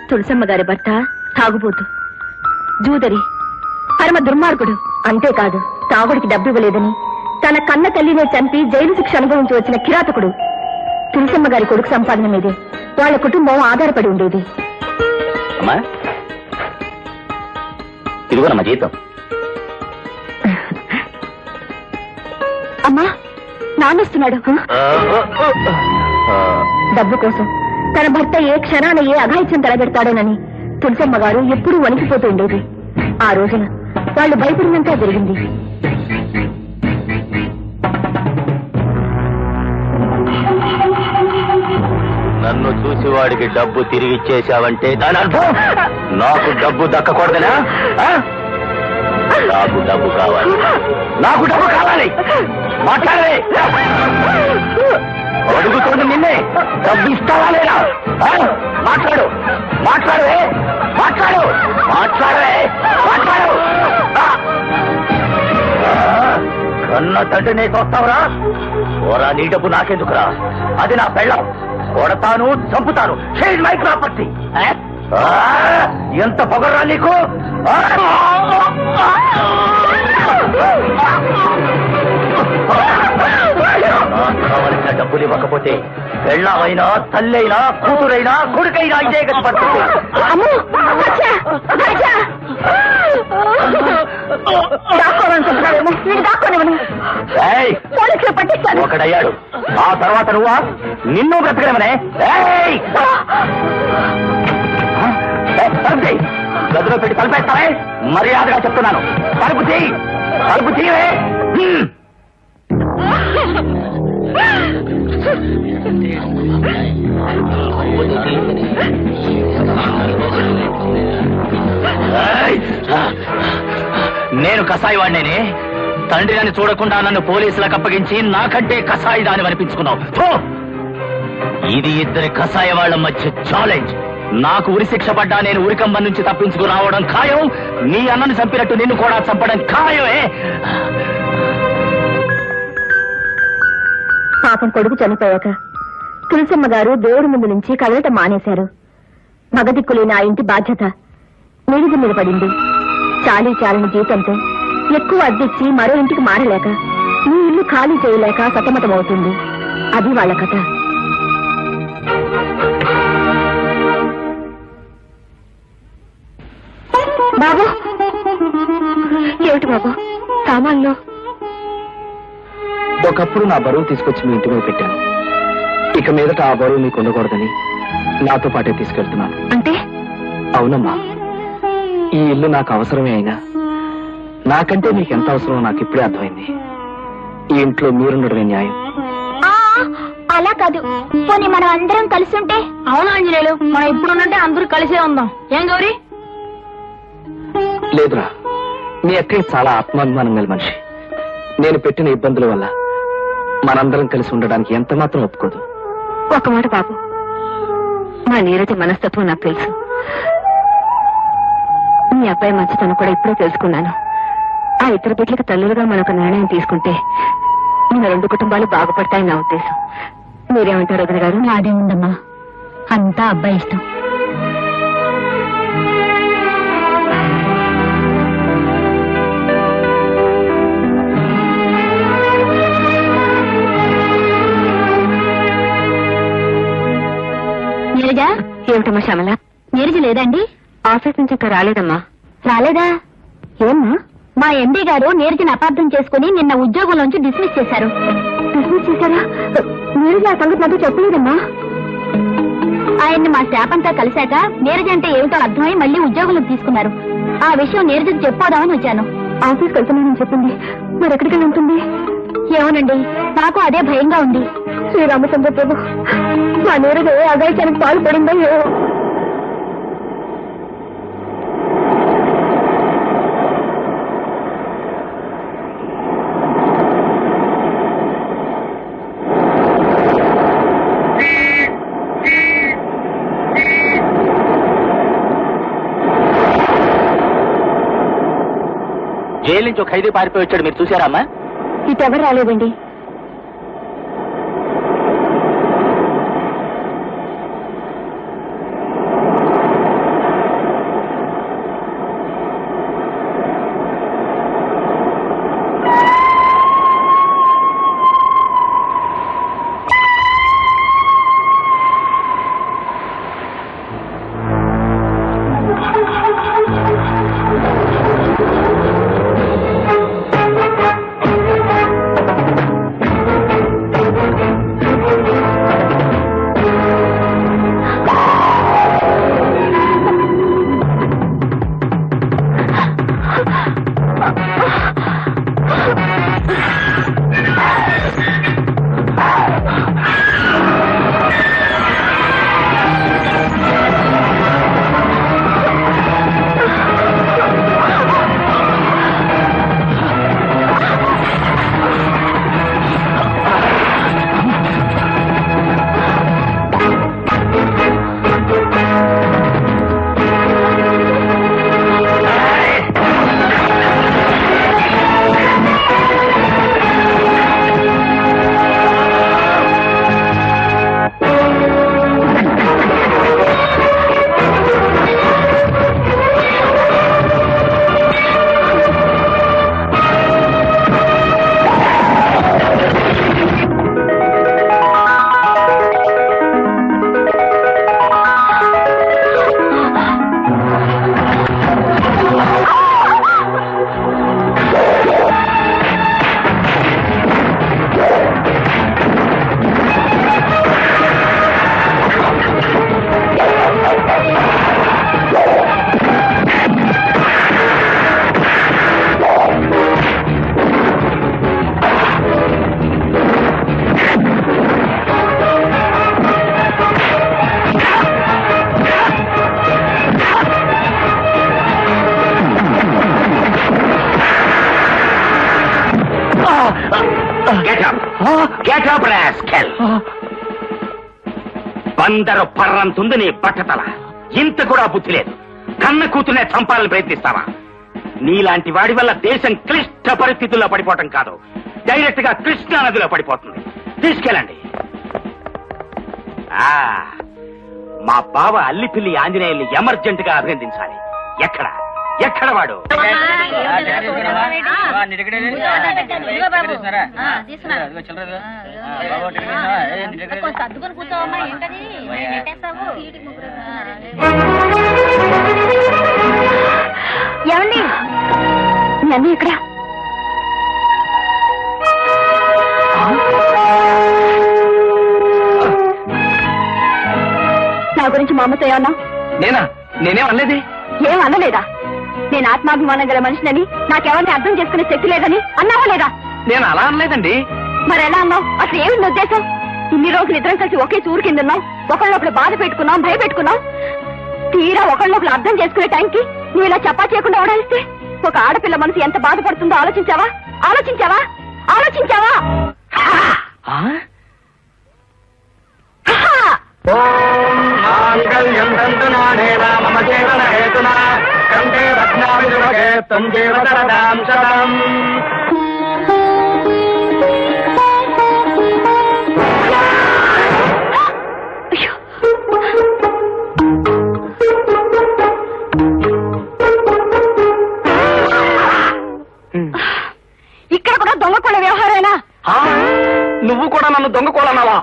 తులసమ్మ గారి భర్త తాగుబోతు, జూదరి, పరమ దుర్మార్గుడు. అంతేకాదు, తాగుడికి డబ్బు ఇవ్వలేదని తన కన్న తల్లినే చంపి జైలు శిక్ష అనుభవించి వచ్చిన కిరాతకుడు. తులసమ్మ గారి కొడుకు సంపాదన మీదే వాళ్ళ కుటుంబం ఆధారపడి ఉండేది. అమ్మా, ఇదిగోనమ్మా జీతం. అమ్మా, నాన్నొస్తున్నాడు. డబ్బు కోసం తన భర్త ఏ క్షణాన ఏ అఘాయిత్యం తలబెడతాడోనని తులసమ్మ గారు ఎప్పుడూ వణికిపోతూ ఉండేది. ఆ రోజున వాళ్ళు భయపడినంతా జరిగింది. నన్ను చూసి వాడికి డబ్బు తిరిగి ఇచ్చేశావంటే దాని అర్థం నాకు డబ్బు దక్కకూడదనా? నాకు డబ్బు కావాలి. నాకు డబ్బు కావాలి. మాట్లాడలే. అడుగుతుంది నిన్నే. డబ్బు ఇస్తావా లేదా? ఆ? మాట్లాడు మాట్లాడవే మాట్లాడు మాట్లాడవే మాట్లాడు. ఆ! కన్న తండ్రినే తోస్తావురా? ఓరా, నీ డబ్బు నాకెందుకురా? అది నా పెళ్ళం. కొడతాను, చంపుతాను. Share my property. ఎంత పొగర్రా నీకు? ఆ! కావలసిన డబ్బులు ఇవ్వకపోతే పెళ్ళమైనా తల్లైనా కూతురైనా కొడుకైనా ఇదే గతి పడుతుంది. ఏయ్! ఒకడయ్యాడు, ఆ తర్వాత నువ్వా? నిన్ను బ్రతకడమనే. తలుపు తీయ్. గదిలో పెట్టి తలపేస్తావే? మర్యాదగా చెప్తున్నాను, తలుపు తీయ్. తలుపు తీయవే. నేను కసాయి వాడినేనే. తండ్రి అని చూడకుండా నన్ను పోలీసులకు అప్పగించి నాకంటే కసాయి దాని అనిపించుకున్నావు. ఇది ఇద్దరి కసాయ వాళ్ళ మధ్య ఛాలెంజ్. నాకు ఉరి శిక్ష పడ్డా నేను ఉరికంబం నుంచి తప్పించుకు రావడం ఖాయం. నీ అన్నను చంపినట్టు నిన్ను కూడా చంపడం ఖాయమే. పాపం కొడుకు చనిపోయాక తులసమ్మ గారు దేవుడి ముందు నుంచి కదలటం మానేశారు. మగదిక్కులేని ఆ ఇంటి బాధ్యత నిడిది మీద పడింది. చాలీ చాలని జీతంతో ఎక్కువ అద్దెచ్చి మరో ఇంటికి మారలేక ఈ ఇల్లు ఖాళీ చేయలేక సతమతమవుతుంది. అది వాళ్ళ కథ. బాబు, ఏమిటి బాబు సామాన్లు? ఒకప్పుడు నా బరువు తీసుకొచ్చి మీ ఇంటి మీద పెట్టాను. ఇక మీదట ఆ బరువు మీకు ఉండకూడదని నాతో పాటే తీసుకెళ్తున్నాను. అంటే? అవునమ్మా, ఈ ఇల్లు నాకు అవసరమే అయినా నాకంటే మీకు ఎంత అవసరమో నాకు ఇప్పుడే అర్థమైంది. ఈ ఇంట్లో మీరుండడమే న్యాయం. అలా కాదు, పోనీ మనం అందరం కలిసి ఉంటే? అవును ఆంజనేయులు, మనం ఇప్పుడున్నట్టే అందరూ కలిసే ఉందాం. ఏం గౌరీ? లేదురా, మీ అక్కయ్య చాలా ఆత్మాభిమానం గల మనిషి. నేను పెట్టిన ఇబ్బందుల వల్ల మనందరం కలిసి ఉండడానికి ఎంత మాత్రం ఒప్పుకోదు. ఒక మాట బాబు, మా నీరజ మనస్తత్వం నాకు తెలుసు. మీ అబ్బాయి మంచితనం కూడా ఇప్పుడే తెలుసుకున్నాను. ఆ ఇద్దరు బిడ్డలకు తల్లులుగా మనొక నిర్ణయం తీసుకుంటే మన రెండు కుటుంబాలు బాగుపడతాయని నా ఉద్దేశం. మీరేమంటారు వదిన గారు? నాదే ఉందమ్మా, అంతా అబ్బాయి ఇష్టం. నీరజ, ఏమిటమ్మా శ్యామల? నీరజ లేదండి? ఆఫీస్ నుంచి ఇంకా రాలేదమ్మా. రాలేదా? ఏమ్మా? మా ఎండీ గారు నీరజని అపార్థం చేసుకుని నిన్న ఉద్యోగంలోంచి డిస్మిస్ చేశారు. డిస్మిస్ చేశారా? నీరజ ఆ సంగతి నాతో చెప్పలేదమ్మా. ఆయన్ని మా స్టాఫ్ అంతా కలిశాక నీరజ అంటే ఏమిటో అర్థమై మళ్ళీ ఉద్యోగంలోకి తీసుకున్నారు. ఆ విషయం నీరజకి చెప్పోదామని వచ్చాను. ఆఫీస్కి వెళ్తున్నానని చెప్పింది, మరి ఎక్కడికి ఉంటుంది? ఏమోనండి, నాకు అదే భయంగా ఉంది. శ్రీరామచంద్ర ప్రభు, మా నీరజ ఏ అగాయిచానికి పాల్పడిందో ఏమో. జైలు నుంచి ఒక ఖైదీ పారిపోయి వచ్చాడు, మీరు చూసారా అమ్మా? ఇటెవరు రాలేదండి. Getup rascal. బందరు పర్రంతుంది నీ బట్టతల. ఇంత కూడా బుద్ధి లేదు. కన్న కూతునే చంపాలని ప్రయత్నిస్తావా? నీలాంటి వాడి వల్ల దేశం క్లిష్ట పరిస్థితుల్లో పడిపోవటం కాదు, డైరెక్ట్ గా కృష్ణా నదిలో పడిపోతుంది. తీసుకెళ్ళండి. మా బావ అల్లిపిల్లి ఆంజనేయుల్ని ఎమర్జెంట్ గా అభినందించాలి. ఎక్కడ ఎక్కడ వాడు? ఏమండి నన్ను ఇక్కడ నా గురించి మా అమ్మతో ఏమన్నా? నేనేం అనలేదే. ఏం అనలేదా? నేను ఆత్మాభిమానం గల మనిషినని, నాకెవరిని అర్థం చేసుకునే శక్తి లేదని అన్నావా లేదా? నేను అలా అనలేదండి. మరి ఎలా అన్నావు? అసలు ఏమి నీ ఉద్దేశం? ఇన్ని రోజులు ఇద్దరం కలిసి ఒకే చూరు కింద ఉన్నాం, ఒకళ్ళొకళ్ళు బాధ పెట్టుకున్నాం, భయపెట్టుకున్నాం. తీరా ఒకళ్ళొకళ్ళు అర్థం చేసుకునే టైంకి నువ్వు ఇలా చెప్పా చేయకుండా ఓడాలిస్తే ఒక ఆడపిల్ల మనసు ఎంత బాధపడుతుందో ఆలోచించావా? ఆలోచించావా? ఆలోచించావా? ఇక్కడ కూడా దొంగకోళ్ళ వ్యవహారేనా? నువ్వు కూడా నన్ను దొంగకోలన్నావా?